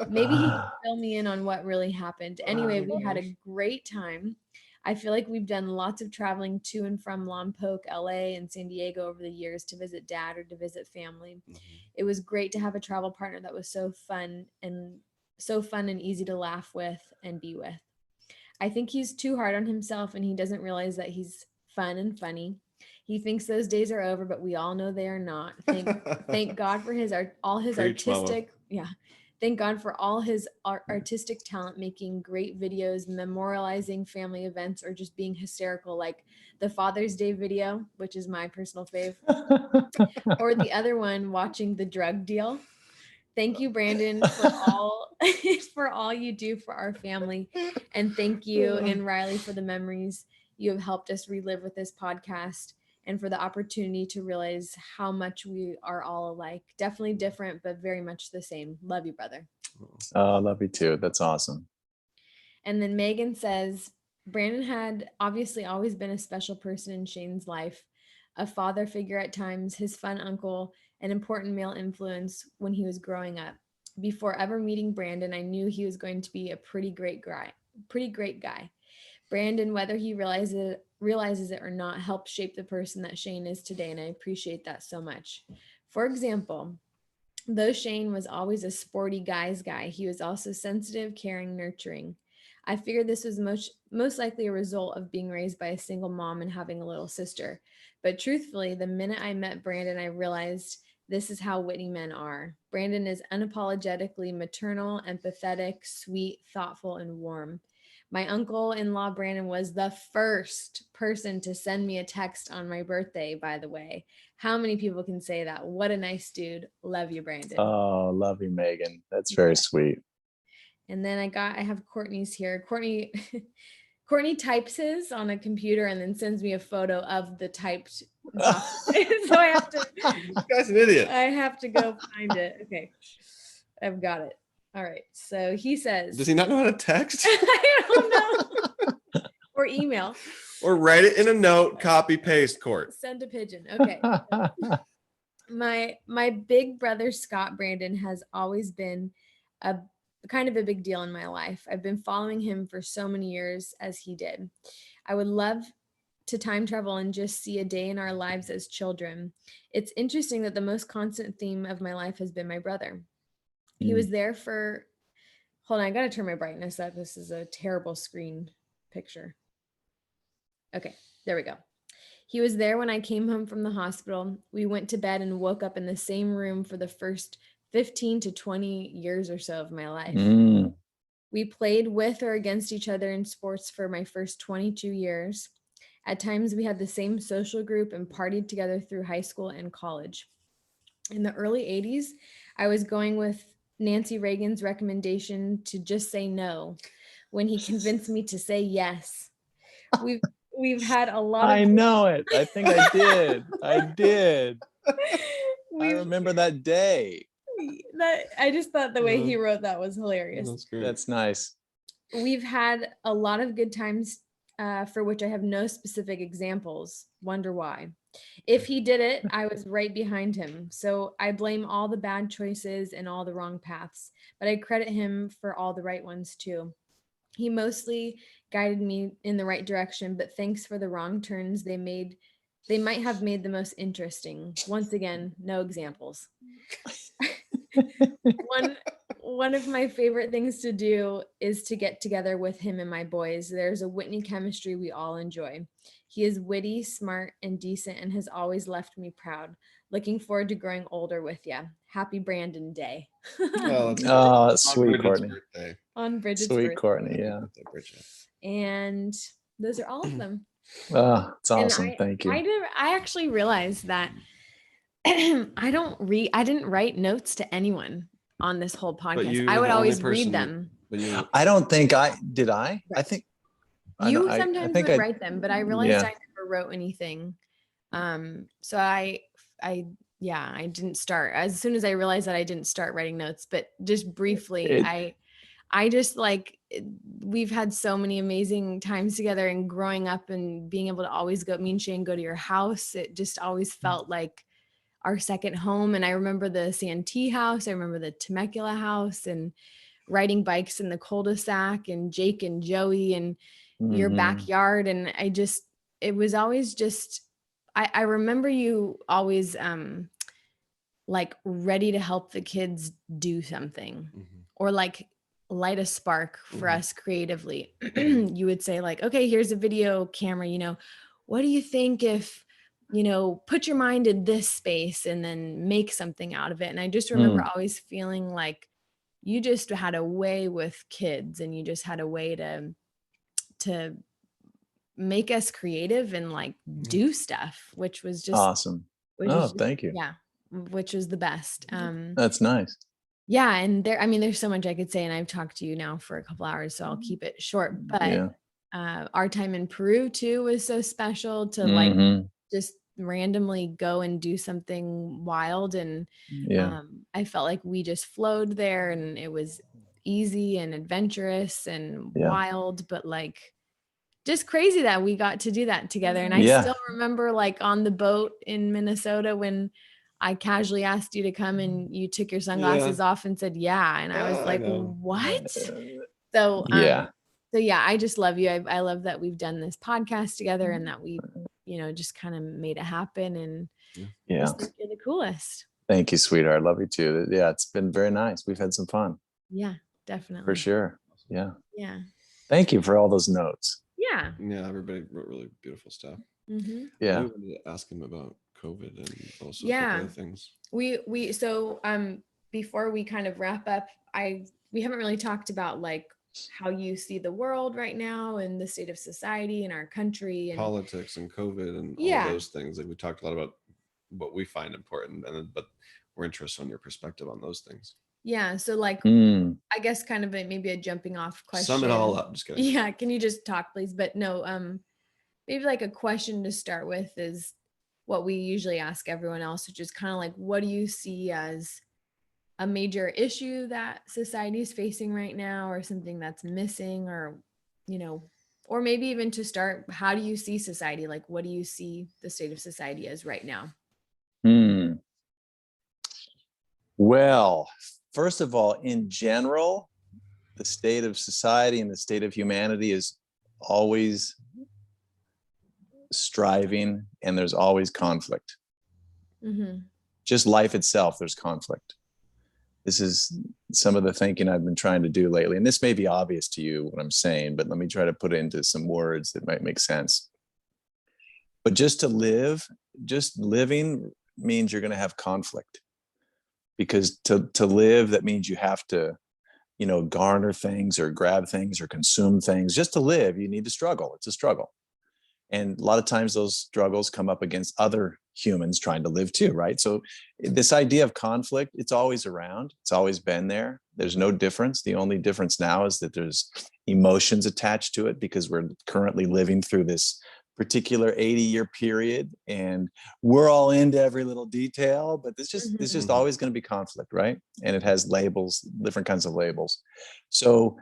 maybe he can fill me in on what really happened. Anyway, we had a great time. I feel like we've done lots of traveling to and from Lompoc, LA, and San Diego over the years to visit Dad or to visit family. It was great to have a travel partner that was so fun and easy to laugh with and be with. I think he's too hard on himself, and he doesn't realize that he's fun and funny. He thinks those days are over, but we all know they are not. Thank God for all his
Preach,
artistic, Thank God for all his artistic talent, making great videos, memorializing family events, or just being hysterical, like the Father's Day video, which is my personal fave, or the other one, watching the drug deal. Thank you, Brandon, for all you do for our family. And thank you and Rilee for the memories you have helped us relive with this podcast, and for the opportunity to realize how much we are all alike. Definitely different, but very much the same. Love you, brother.
Oh, love you too. That's awesome.
And then Megan says, Brandon had obviously always been a special person in Cheyne's life, a father figure at times, his fun uncle, an important male influence when he was growing up. Before ever meeting Brandon, I knew he was going to be a pretty great guy. Brandon, whether he realizes it or not, helped shape the person that Cheyne is today, and I appreciate that so much. For example, though Cheyne was always a sporty guy's guy, he was also sensitive, caring, nurturing. I figured this was most likely a result of being raised by a single mom and having a little sister. But truthfully, the minute I met Brandon, I realized this is how Whitney men are. Brandon is unapologetically maternal, empathetic, sweet, thoughtful, and warm. My uncle-in-law, Brandon, was the first person to send me a text on my birthday, by the way. How many people can say that? What a nice dude. Love you, Brandon.
Oh, love you, Megan. That's very sweet.
And then I have Courtney's here. Courtney types his on a computer and then sends me a photo of the typed document. So I have to.
This guy's an idiot.
I have to go find it. Okay, I've got it. All right. So he says.
Does he not know how to text?
I don't know. Or email.
Or write it in a note, copy, paste, Court.
Send a pigeon. Okay. My big brother, Scott Brandon, has always been a kind of a big deal in my life. I've been following him for so many years as he did. I would love to time travel and just see a day in our lives as children. It's interesting that the most constant theme of my life has been my brother. He was there for, hold on, I got to turn my brightness up. This is a terrible screen picture. Okay, there we go. He was there when I came home from the hospital. We went to bed and woke up in the same room for the first 15 to 20 years or so of my life. We played with or against each other in sports for my first 22 years. At times we had the same social group and partied together through high school and college. In the early 80s, I was going with Nancy Reagan's recommendation to just say no when he convinced me to say yes. We've had a lot of.
I know it. I think I did. I remember that day.
I just thought the way he wrote that was hilarious.
That's nice.
We've had a lot of good times for which I have no specific examples. Wonder why. If he did it, I was right behind him. So I blame all the bad choices and all the wrong paths, but I credit him for all the right ones too. He mostly guided me in the right direction, but thanks for the wrong turns they might have made the most interesting. Once again, no examples. One of my favorite things to do is to get together with him and my boys. There's a Whitney chemistry we all enjoy. He is witty, smart, and decent, and has always left me proud. Looking forward to growing older with you. Happy Brandon Day.
Oh, sweet Courtney.
Birthday.
On Bridget's
sweet
birthday.
Courtney, yeah.
And those are all of them.
Oh, it's awesome. Thank you.
I actually realized that I didn't write notes to anyone on this whole podcast. I would always read them.
I don't think I did. I think
you sometimes would write them, but I realized I never wrote anything. So I didn't start. As soon as I realized that, I didn't start writing notes, but just briefly, I just like, we've had so many amazing times together, and growing up and being able to always go, me and Cheyne go to your house. It just always felt like our second home. And I remember the Santee house. I remember the Temecula house, and riding bikes in the cul-de-sac, and Jake and Joey, and your backyard. And it was always just, I remember you always like ready to help the kids do something, or like light a spark for us creatively. You would say like, okay, here's a video camera, what do you think if, put your mind in this space and then make something out of it. And I just remember always feeling like you just had a way with kids, and you just had a way to make us creative and like do stuff, which was just
awesome. Thank you.
Yeah. Which was the best.
That's nice.
Yeah. And there's so much I could say, and I've talked to you now for a couple hours, so I'll keep it short, but our time in Peru too was so special to like just randomly go and do something wild. And I felt like we just flowed there, and it was easy and adventurous and wild, but like just crazy that we got to do that together. And I still remember like on the boat in Minnesota when I casually asked you to come, and you took your sunglasses off and said, yeah. And I was like, what? So, I just love you. I love that we've done this podcast together, and that we, just kind of made it happen. And I just think you're the coolest.
Thank you, sweetheart. Love you too. Yeah. It's been very nice. We've had some fun.
Yeah, definitely.
For sure. Yeah.
Yeah.
Thank you for all those notes.
Yeah.
Yeah. Everybody wrote really beautiful stuff.
Yeah.
I wanted to ask him about COVID and also other things.
So before we kind of wrap up, we haven't really talked about like how you see the world right now, and the state of society in our country, and
politics and COVID and all those things. Like we talked a lot about what we find important, but we're interested in your perspective on those things.
Yeah. So like, I guess kind of maybe a jumping off question.
Sum it all up. Just kidding.
Yeah. Can you just talk, please? But no, maybe like a question to start with is what we usually ask everyone else, which is kind of like, what do you see as a major issue that society is facing right now, or something that's missing, or, or maybe even to start, how do you see society? Like, what do you see the state of society as right now?
Well, first of all, in general, the state of society and the state of humanity is always striving, and there's always conflict. Just life itself, there's conflict. This is some of the thinking I've been trying to do lately. And this may be obvious to you what I'm saying, but let me try to put it into some words that might make sense. But just living means you're going to have conflict, because to live, that means you have to, garner things or grab things or consume things. Just to live, you need to struggle. It's a struggle. And a lot of times those struggles come up against other humans trying to live too, right? So this idea of conflict, it's always around. It's always been there. There's no difference. The only difference now is that there's emotions attached to it, because we're currently living through this particular 80-year period, and we're all into every little detail, but it's just always going to be conflict, right? And it has labels, different kinds of labels. So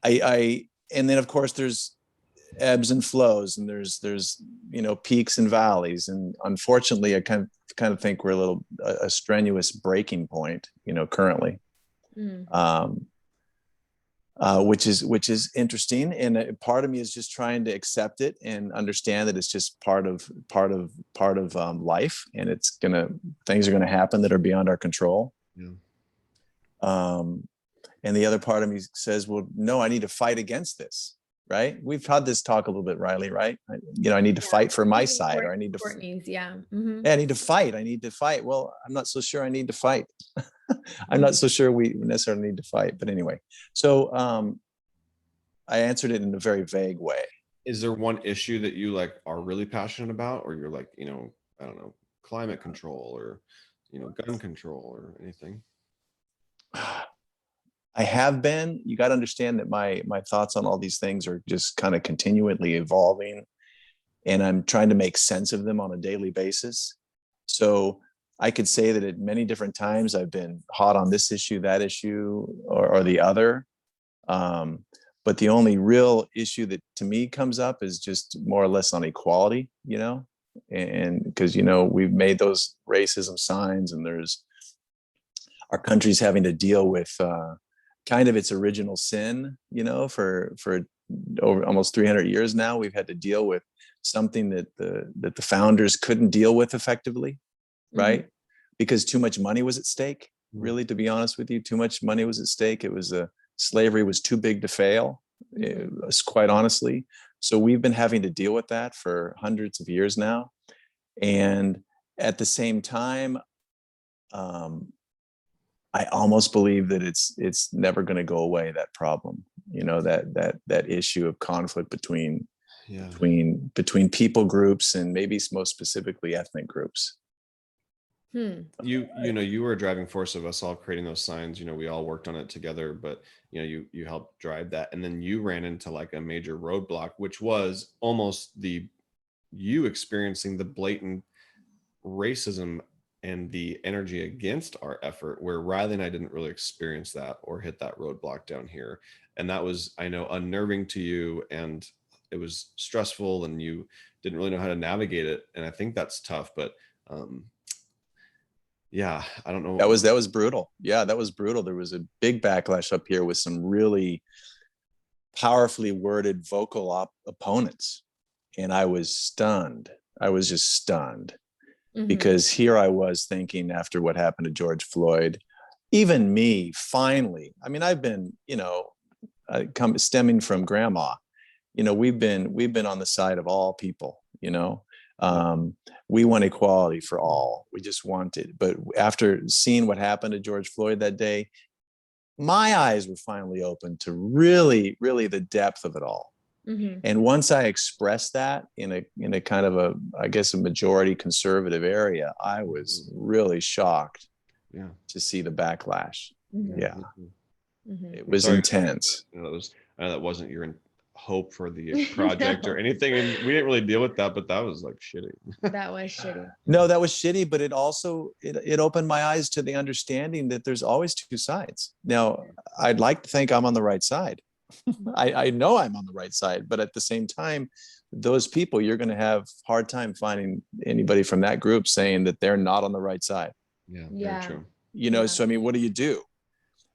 and then of course there's ebbs and flows, and there's peaks and valleys, and unfortunately I kind of think we're a strenuous breaking point currently, which is interesting, and part of me is just trying to accept it and understand that it's just part of life, and things are gonna happen that are beyond our control. And the other part of me says, well, no, I need to fight against this. Right? We've had this talk a little bit, Rilee, right? I need to fight for my side, or I need to I need to fight. I need to fight. Well, I'm not so sure I need to fight. I'm not so sure we necessarily need to fight, but anyway. So I answered it in a very vague way.
Is there one issue that you like are really passionate about, or you're like, I don't know, climate control, or gun control, or anything?
I have been. You got to understand that my thoughts on all these things are just kind of continually evolving, and I'm trying to make sense of them on a daily basis. So I could say that at many different times I've been hot on this issue, that issue, or the other. But the only real issue that to me comes up is just more or less on equality, and because, we've made those racism signs, and our country's having to deal with kind of its original sin, for over almost 300 years now. We've had to deal with something that the founders couldn't deal with effectively, right? Because too much money was at stake. Really, to be honest with you, too much money was at stake. It was slavery was too big to fail, quite honestly. So we've been having to deal with that for hundreds of years now. And at the same time, I almost believe that it's never going to go away, that problem, that issue of conflict between people groups, and maybe most specifically ethnic groups.
You were a driving force of us all creating those signs. We all worked on it together, but you helped drive that. And then you ran into like a major roadblock, which was almost you experiencing the blatant racism and the energy against our effort, where Rilee and I didn't really experience that or hit that roadblock down here. And that was, I know, unnerving to you, and it was stressful, and you didn't really know how to navigate it. And I think that's tough, but yeah, I don't know.
That was brutal. Yeah, that was brutal. There was a big backlash up here with some really powerfully worded vocal opponents. And I was stunned. I was just stunned, because here I was thinking, after what happened to George Floyd, even me, finally, I mean, I've been, stemming from grandma, we've been on the side of all people, we want equality for all. We just want it. But after seeing what happened to George Floyd that day, my eyes were finally open to really, really the depth of it all. And once I expressed that in a kind of I guess a majority conservative area, I was really shocked to see the backlash. It was intense.
That wasn't your hope for the project or anything, and we didn't really deal with that, but that was like shitty.
That was shitty.
No, that was shitty, but it also it opened my eyes to the understanding that there's always two sides. Now, I'd like to think I'm on the right side. I know I'm on the right side, but at the same time, those people, you're going to have hard time finding anybody from that group saying that they're not on the right side.
Very true.
So I mean, what do you do?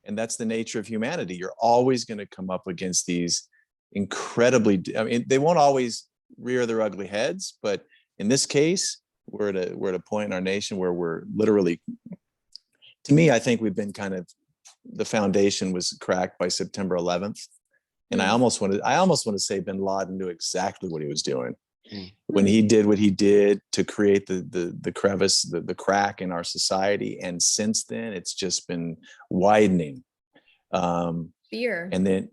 And that's the nature of humanity. You're always going to come up against these incredibly, I mean, they won't always rear their ugly heads, but in this case, we're at a point in our nation where we're literally, to me, I think we've been kind of, the foundation was cracked by September 11th. And I almost want to say bin Laden knew exactly what he was doing when he did what he did to create the crevice, the crack in our society. And since then, it's just been widening.
Fear.
And then,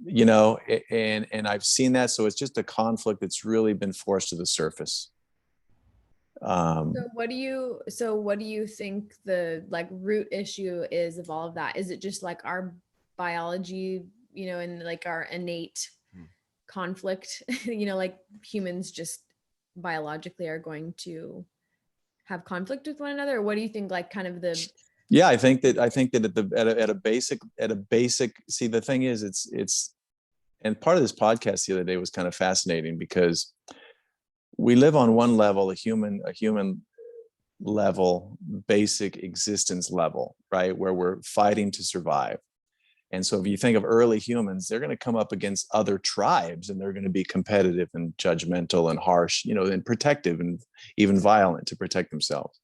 and I've seen that. So it's just a conflict that's really been forced to the surface.
So what do you think the root issue is of all of that? Is it just like our biology, and like our innate conflict, like humans just biologically are going to have conflict with one another? Or what do you think, like kind of
Yeah, I think that at a basic, see, the thing is, it's, and part of this podcast the other day was kind of fascinating, because we live on one level, a human level, basic existence level, right? Where we're fighting to survive. And so if you think of early humans, they're going to come up against other tribes, and they're going to be competitive and judgmental and harsh, and protective and even violent to protect themselves.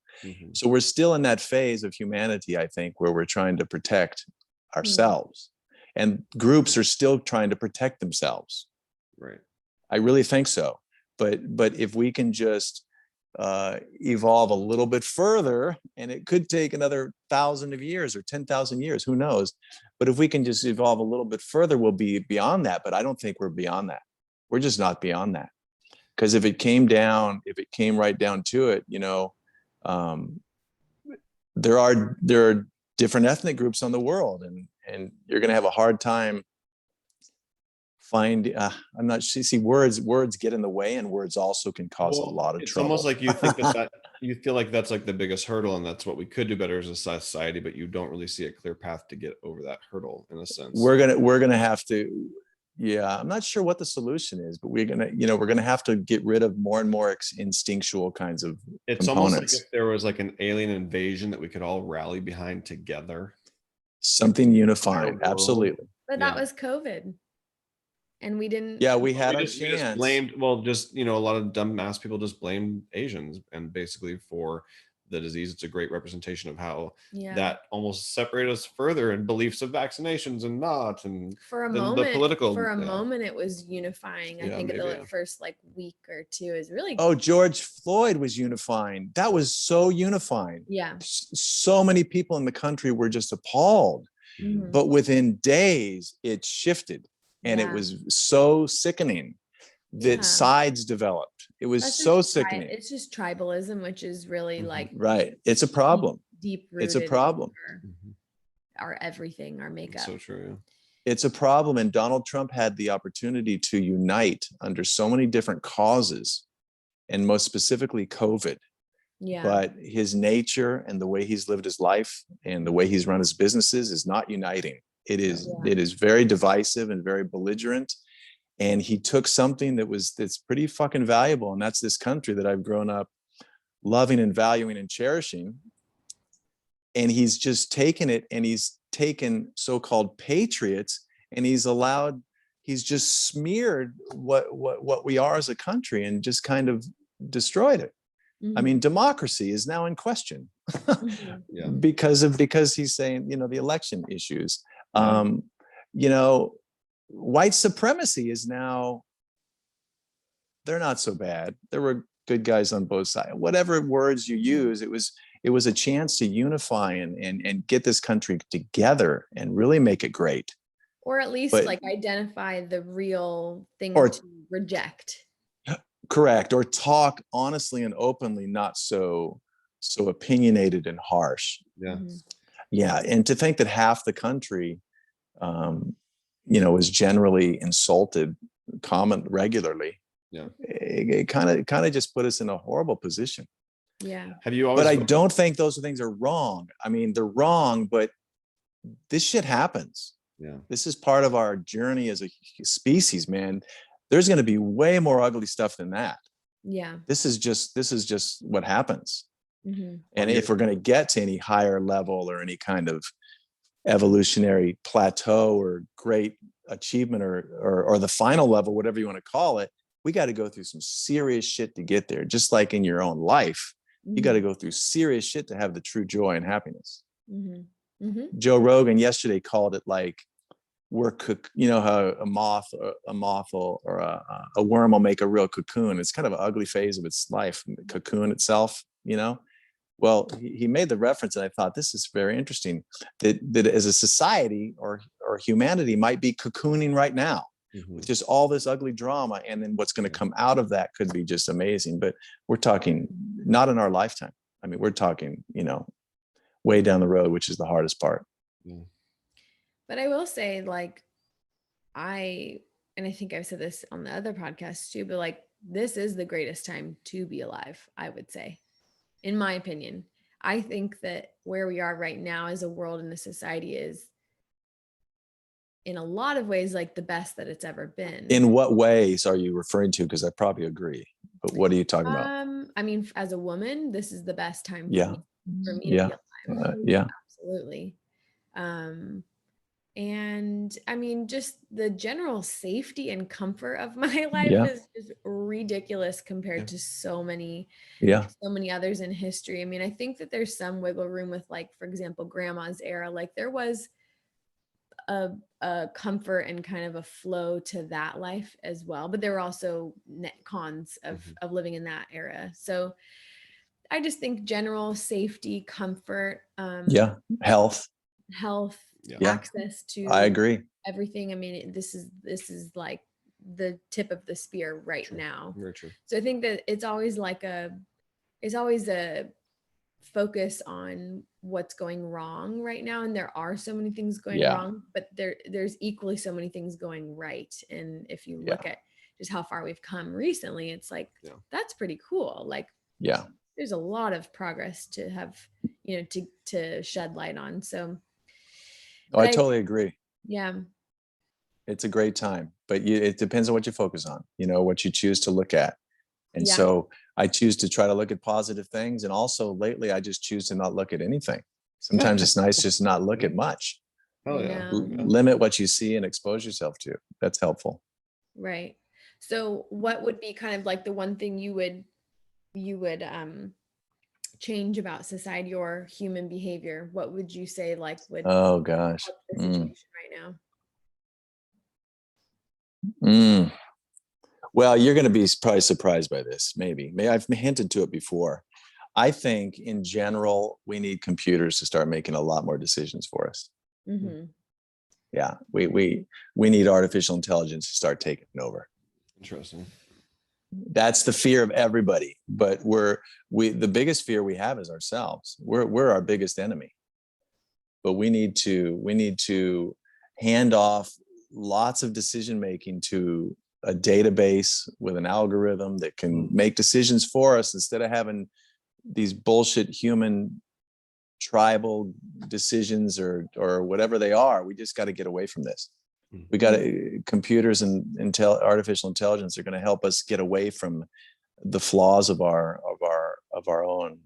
So we're still in that phase of humanity, I think, where we're trying to protect ourselves, and groups are still trying to protect themselves.
Right.
I really think so. But if we can just evolve a little bit further, and it could take another 1,000 of years or 10,000 years, who knows? But if we can just evolve a little bit further, we'll be beyond that. But I don't think we're beyond that. We're just not beyond that. Because if it came right down to it, there are different ethnic groups on the world, and you're going to have a hard time I'm not sure. See, words get in the way, and words also can cause a lot of
it's
trouble.
Almost like you think that you feel like that's like the biggest hurdle, and that's what we could do better as a society, but you don't really see a clear path to get over that hurdle in a sense.
We're gonna have to, yeah, I'm not sure what the solution is, but we're gonna have to get rid of more and more instinctual kinds of
it's
components.
Almost like if there was like an alien invasion that we could all rally behind together.
Something unifying, absolutely.
But that was COVID. And we didn't.
Yeah, we had a chance.
We just blamed, a lot of dumb ass people just blamed Asians, and basically for the disease. It's a great representation of how that almost separated us further in beliefs of vaccinations and not. And
for a moment, it was unifying. I think the first like week or two is really.
Oh, George Floyd was unifying. That was so unifying.
Yeah.
So many people in the country were just appalled, but within days it shifted. And it was so sickening that sides developed. It was so sickening.
It's just tribalism, which is really like
right. It's a problem.
Deep rooted.
It's a problem.
Our everything, our makeup.
That's so true.
It's a problem. And Donald Trump had the opportunity to unite under so many different causes, and most specifically COVID. Yeah. But his nature and the way he's lived his life and the way he's run his businesses is not uniting. It is very divisive and very belligerent. And he took something that's pretty fucking valuable. And that's this country that I've grown up loving and valuing and cherishing. And he's just taken it, and he's taken so-called patriots, and he's just smeared what we are as a country and just kind of destroyed it. I mean, democracy is now in question because he's saying, the election issues. White supremacy is now, they're not so bad. There were good guys on both sides. Whatever words you use, it was a chance to unify and get this country together and really make it great.
Or at least identify the real thing to reject.
Correct. Or talk honestly and openly, not so opinionated and harsh.
Yeah.
Yeah. And to think that half the country, is generally insulted regularly. Yeah. It kind of just put us in a horrible position.
Yeah.
But I don't think those things are wrong. I mean, they're wrong, but this shit happens. Yeah. This is part of our journey as a species, man. There's going to be way more ugly stuff than that.
Yeah.
This is just what happens. And if we're going to get to any higher level or any kind of evolutionary plateau or great achievement or the final level, whatever you want to call it, we got to go through some serious shit to get there. Just like in your own life, you got to go through serious shit to have the true joy and happiness. Joe Rogan yesterday called it like how a moth or a worm will make a real cocoon. It's kind of an ugly phase of its life, the cocoon itself, Well, he made the reference, and I thought this is very interesting. That as a society or humanity might be cocooning right now with just all this ugly drama, and then what's going to come out of that could be just amazing. But we're talking not in our lifetime. I mean, we're talking, way down the road, which is the hardest part.
But I will say, and I think I've said this on the other podcast too, but this is the greatest time to be alive, I would say. In my opinion, I think that where we are right now as a world and a society is in a lot of ways the best that it's ever been.
In what ways are you referring to? Because I probably agree, but what are you talking about?
I mean, as a woman, this is the best time for me to be alive. Absolutely. And I mean, just the general safety and comfort of my life is just ridiculous compared to so many others in history. I mean, I think that there's some wiggle room with for example, grandma's era. There was a comfort and kind of a flow to that life as well, but there were also net cons of living in that era. So I just think general safety, comfort,
health,
access to
I agree
everything. I mean, this is the tip of the spear right now.
Very true.
So I think that it's always a focus on what's going wrong right now, and there are so many things going wrong, but there's equally so many things going right. And if you look at just how far we've come recently, it's like that's pretty cool. Like there's a lot of progress to have, you know, to shed light on. So
I totally agree.
Yeah,
it's a great time, but it depends on what you focus on, you know, what you choose to look at. And so I choose to try to look at positive things. And also lately, I just choose to not look at anything. Sometimes it's nice just not look at much.
Oh yeah.
Limit what you see and expose yourself to. That's helpful.
Right. So what would be kind of like the one thing you would change about society or human behavior? What would you say like would
help the
situation right
now? Well, you're going to be probably surprised by this. Maybe I've hinted to it before. I think in general, we need computers to start making a lot more decisions for us. Yeah, we need artificial intelligence to start taking over.
Interesting.
That's the fear of everybody, but the biggest fear we have is ourselves. We're our biggest enemy. But we need to hand off lots of decision making to a database with an algorithm that can make decisions for us instead of having these bullshit human tribal decisions or whatever they are. We just got to get away from this. We got to, computers and artificial intelligence are going to help us get away from the flaws of our own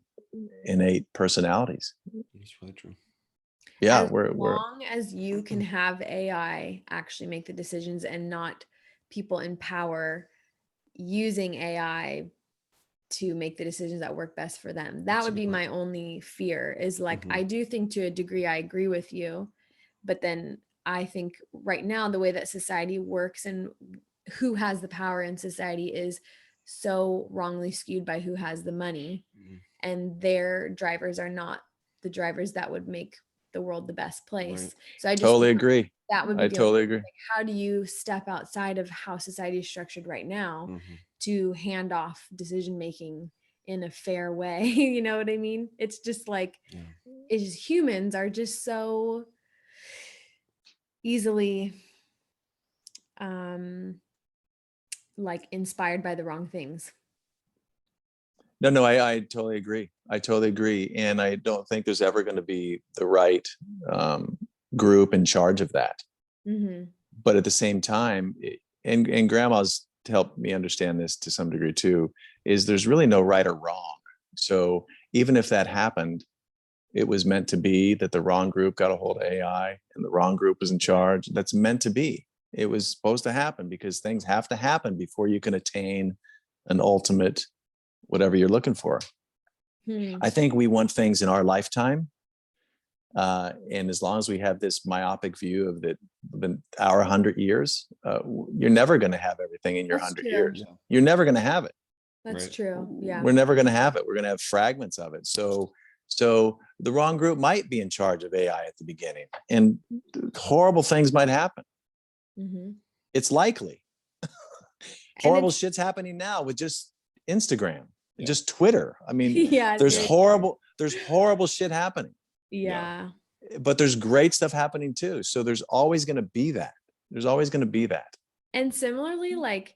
innate personalities.
That's really true.
Yeah,
as long as you can have AI actually make the decisions and not people in power using AI to make the decisions that work best for them. That would be my only fear is like, I do think to a degree, I agree with you, but then I think right now, the way that society works and who has the power in society is so wrongly skewed by who has the money, and their drivers are not the drivers that would make the world the best place. Right. So I just
totally agree.
That would be
I totally agree.
Like, how do you step outside of how society is structured right now to hand off decision making in a fair way? You know what I mean? It's just like it's just, humans are just so easily like inspired by the wrong things.
No, I totally agree. I totally agree. And I don't think there's ever going to be the right group in charge of that. But at the same time, and grandma's helped me understand this to some degree too, is there's really no right or wrong. So even if that happened, it was meant to be that the wrong group got a hold of AI and the wrong group was in charge. That's meant to be. It was supposed to happen because things have to happen before you can attain an ultimate whatever you're looking for. I think we want things in our lifetime. And as long as we have this myopic view of our 100 years, you're never going to have everything in your 100 years. You're never going to have it.
That's true. Yeah.
We're never going to have it. We're going to have fragments of it. So the wrong group might be in charge of AI at the beginning and horrible things might happen. It's likely. Horrible shit's happening now with just Instagram, just Twitter. I mean, there's horrible shit happening.
Yeah.
But there's great stuff happening too. So there's always going to be that. And
similarly, like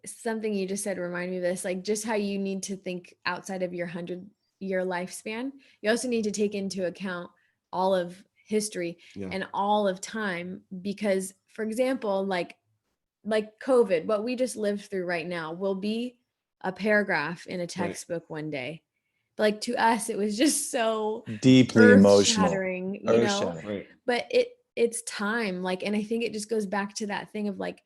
something you just said reminded me of this, like just how you need to think outside of your 100-year lifespan. You also need to take into account all of history and all of time, because for example, like COVID, what we just lived through right now will be a paragraph in a textbook one day. But like to us, it was just so
deeply emotional,
shattering, you know. But it's time, like, and I think it just goes back to that thing of like,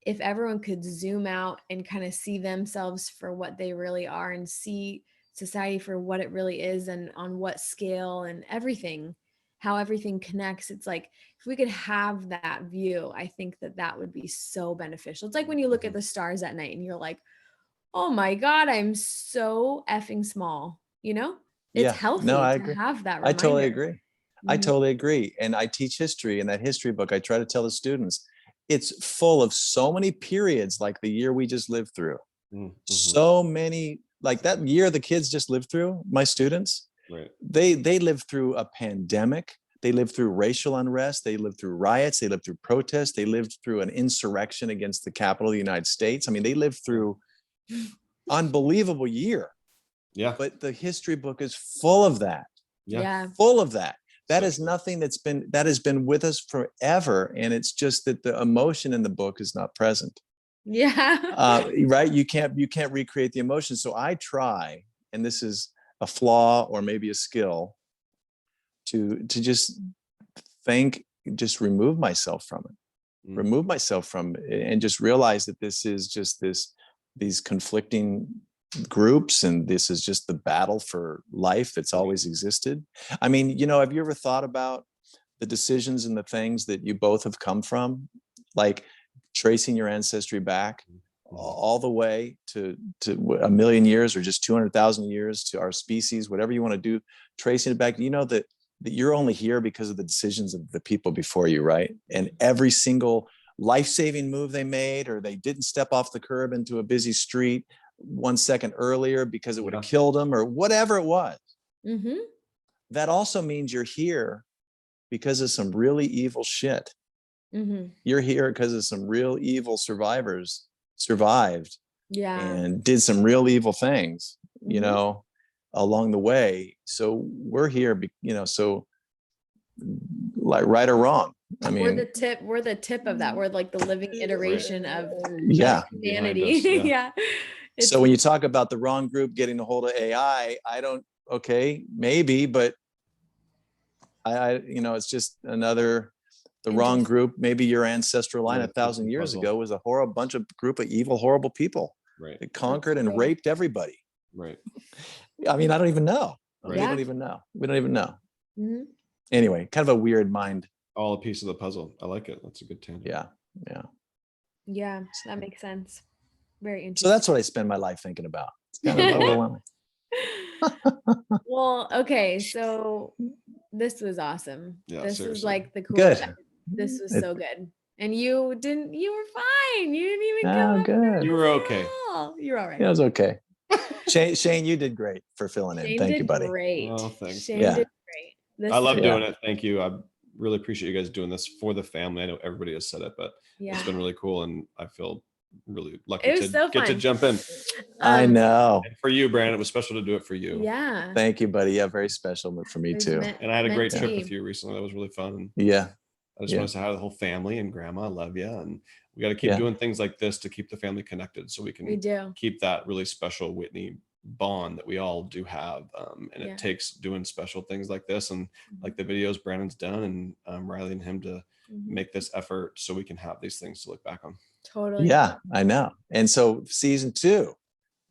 if everyone could zoom out and kind of see themselves for what they really are and see society for what it really is and on what scale and everything, how everything connects. It's like, if we could have that view, I think that would be so beneficial. It's like when you look at the stars at night and you're like, oh my God, I'm so effing small, you know? It's healthy to have that reminder.
I totally agree. I totally agree. And I teach history. In that history book, I try to tell the students, it's full of so many periods like the year we just lived through. So many, like that year the kids just lived through, my students, They lived through a pandemic. They lived through racial unrest. They lived through riots. They lived through protests. They lived through an insurrection against the Capitol of the United States. I mean, they lived through unbelievable year.
Yeah.
But the history book is full of that.
Yeah.
Full of that. That is nothing that has been with us forever. And it's just that the emotion in the book is not present.
Yeah.
Right. You can't recreate the emotion. So I try, and this is a flaw or maybe a skill, to just just remove myself from it, and just realize that this is just these conflicting groups, and this is just the battle for life that's always existed. I mean, have you ever thought about the decisions and the things that you both have come from, like tracing your ancestry back all the way to a million years or just 200,000 years to our species, whatever you want to do, tracing it back, that you're only here because of the decisions of the people before you, right? And every single life-saving move they made, or they didn't step off the curb into a busy street 1 second earlier because it would have killed them, or whatever it was. That also means you're here because of some really evil shit. You're here because of some real evil survivors survived and did some real evil things, along the way. So we're here, so like right or wrong. I mean,
we're the tip of that. We're like the living iteration of humanity. Yeah.
So when you talk about the wrong group getting a hold of AI, maybe, but I it's just the wrong group. Maybe your ancestral line 1,000 years ago was a bunch of group of evil, horrible people that conquered and raped everybody.
Right.
I mean, I don't even know.
Right.
We don't even know. Anyway, kind of a weird mind.
All a piece of the puzzle. I like it. That's a good tangent.
Yeah, that makes sense. Very interesting.
So that's what I spend my life thinking about. It's kind of overwhelming.
Well, okay, so this was awesome.
Yeah,
this
seriously.
is like the cool.
Good.
This was so good. And you were fine. You didn't even come.
Good.
You were okay.
You were all right.
Yeah, it was okay. Shane, you did great for filling in. Thank you, buddy.
Great.
Oh, thanks.
Shane did great.
I love doing it. Thank you. I really appreciate you guys doing this for the family. I know everybody has said it, but it's been really cool, and I feel really lucky to get to jump in.
I know.
And for you, Brandon, it was special to do it for you.
Yeah.
Thank you, buddy. Yeah, very special for me too.
And I had a great trip with you recently. That was really fun.
Yeah.
I just want to say hi to the whole family and grandma. I love you. And we got to keep doing things like this to keep the family connected, so we can keep that really special Whitney bond that we all do have. And it takes doing special things like this, and like the videos Brandon's done, and Rilee and him to make this effort so we can have these things to look back on.
Totally.
Yeah, I know. And so season 2,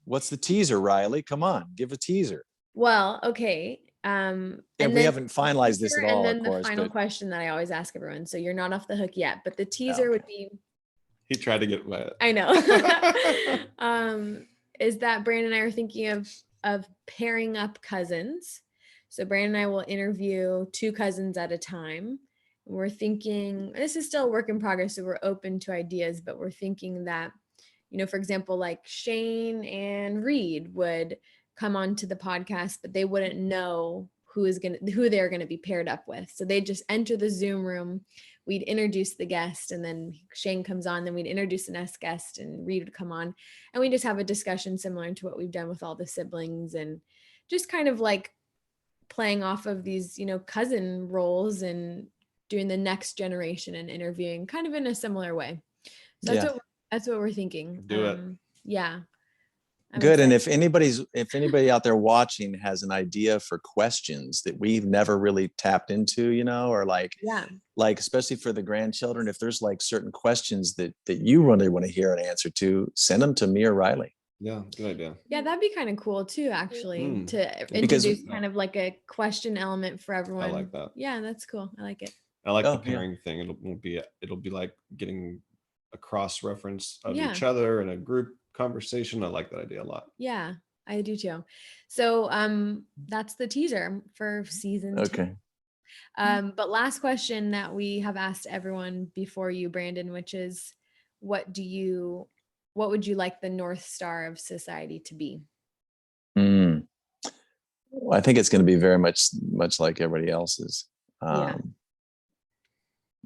what's the teaser, Rilee? Come on, give a teaser.
Well, okay.
And we haven't finalized this at all.
And then the final question that I always ask everyone. So you're not off the hook yet, but the teaser would be.
He tried to get wet.
I know. Is that Brandon and I are thinking of pairing up cousins. So Brandon and I will interview 2 cousins at a time. We're thinking, this is still a work in progress, so we're open to ideas, but we're thinking that, for example, like Cheyne and Reed would come onto the podcast, but they wouldn't know who they're going to be paired up with. So they just enter the Zoom room. We'd introduce the guest, and then Cheyne comes on, then we'd introduce the next guest, and Reed would come on, and we just have a discussion similar to what we've done with all the siblings, and just kind of like playing off of these, cousin roles and doing the next generation and interviewing kind of in a similar way. So that's what we're thinking.
Do it.
Yeah.
Good. And if anybody out there watching has an idea for questions that we've never really tapped into, or like especially for the grandchildren, if there's like certain questions that you really want to hear an answer to, send them to me or Rilee.
Yeah, good idea.
Yeah, that'd be kind of cool too, actually, to introduce kind of like a question element for everyone.
I like that.
Yeah, that's cool. I like it.
I like the pairing thing. It'll be like getting a cross reference of each other in a group conversation. I like that idea a lot.
Yeah, I do too. So that's the teaser for season 2.
Okay.
But last question that we have asked everyone before you, Brandon, which is, what would you like the North Star of society to be?
I think it's going to be very much like everybody else's.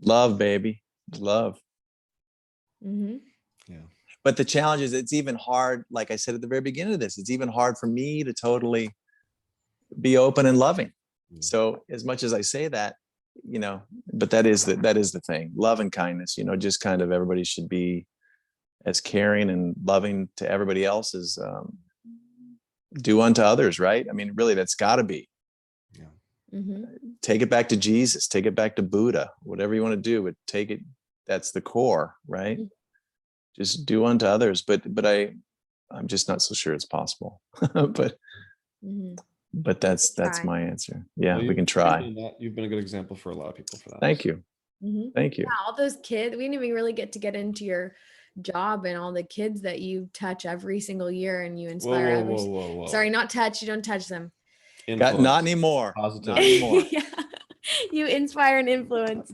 Love, baby, love.
Mm-hmm.
Yeah.
But the challenge is, it's even hard. Like I said at the very beginning of this, it's even hard for me to totally be open and loving. So as much as I say that, but that is the thing. Love and kindness. Just kind of everybody should be as caring and loving to everybody else as do unto others, right? I mean, really, that's got to be.
Yeah.
Mm-hmm.
Take it back to Jesus, take it back to Buddha, whatever you want to do, but take it. That's the core, right? Mm-hmm. Just do unto others. But I'm just not so sure it's possible. But that's my answer. Yeah, well, we can try.
You've been a good example for a lot of people for that.
Thank you.
Mm-hmm.
Thank you.
Yeah, all those kids, we didn't even really get into your job and all the kids that you touch every single year and you inspire others. Whoa. Sorry, not touch. You don't touch them.
Not anymore.
Positive.
Not anymore.
Yeah. You inspire and influence.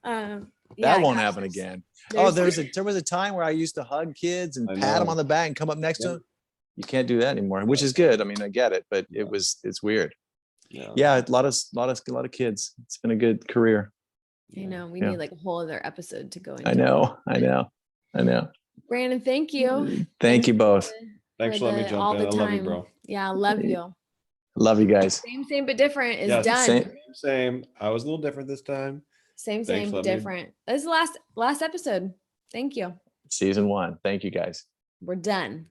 That won't happen again. There was a time where I used to hug kids and pat them on the back and come up next to them. You can't do that anymore, which is good. I mean, I get it, but it's weird. Yeah, a lot of kids. It's been a good career.
I know. We need like a whole other episode to go into.
I know.
Brandon, thank you.
Thank you both.
Thanks for letting me jump in. I love you, bro.
Yeah, I love you.
Love you guys.
Same but different is done.
Same. I was a little different this time.
Same but different. This is the last episode. Thank you.
Season 1. Thank you guys.
We're done.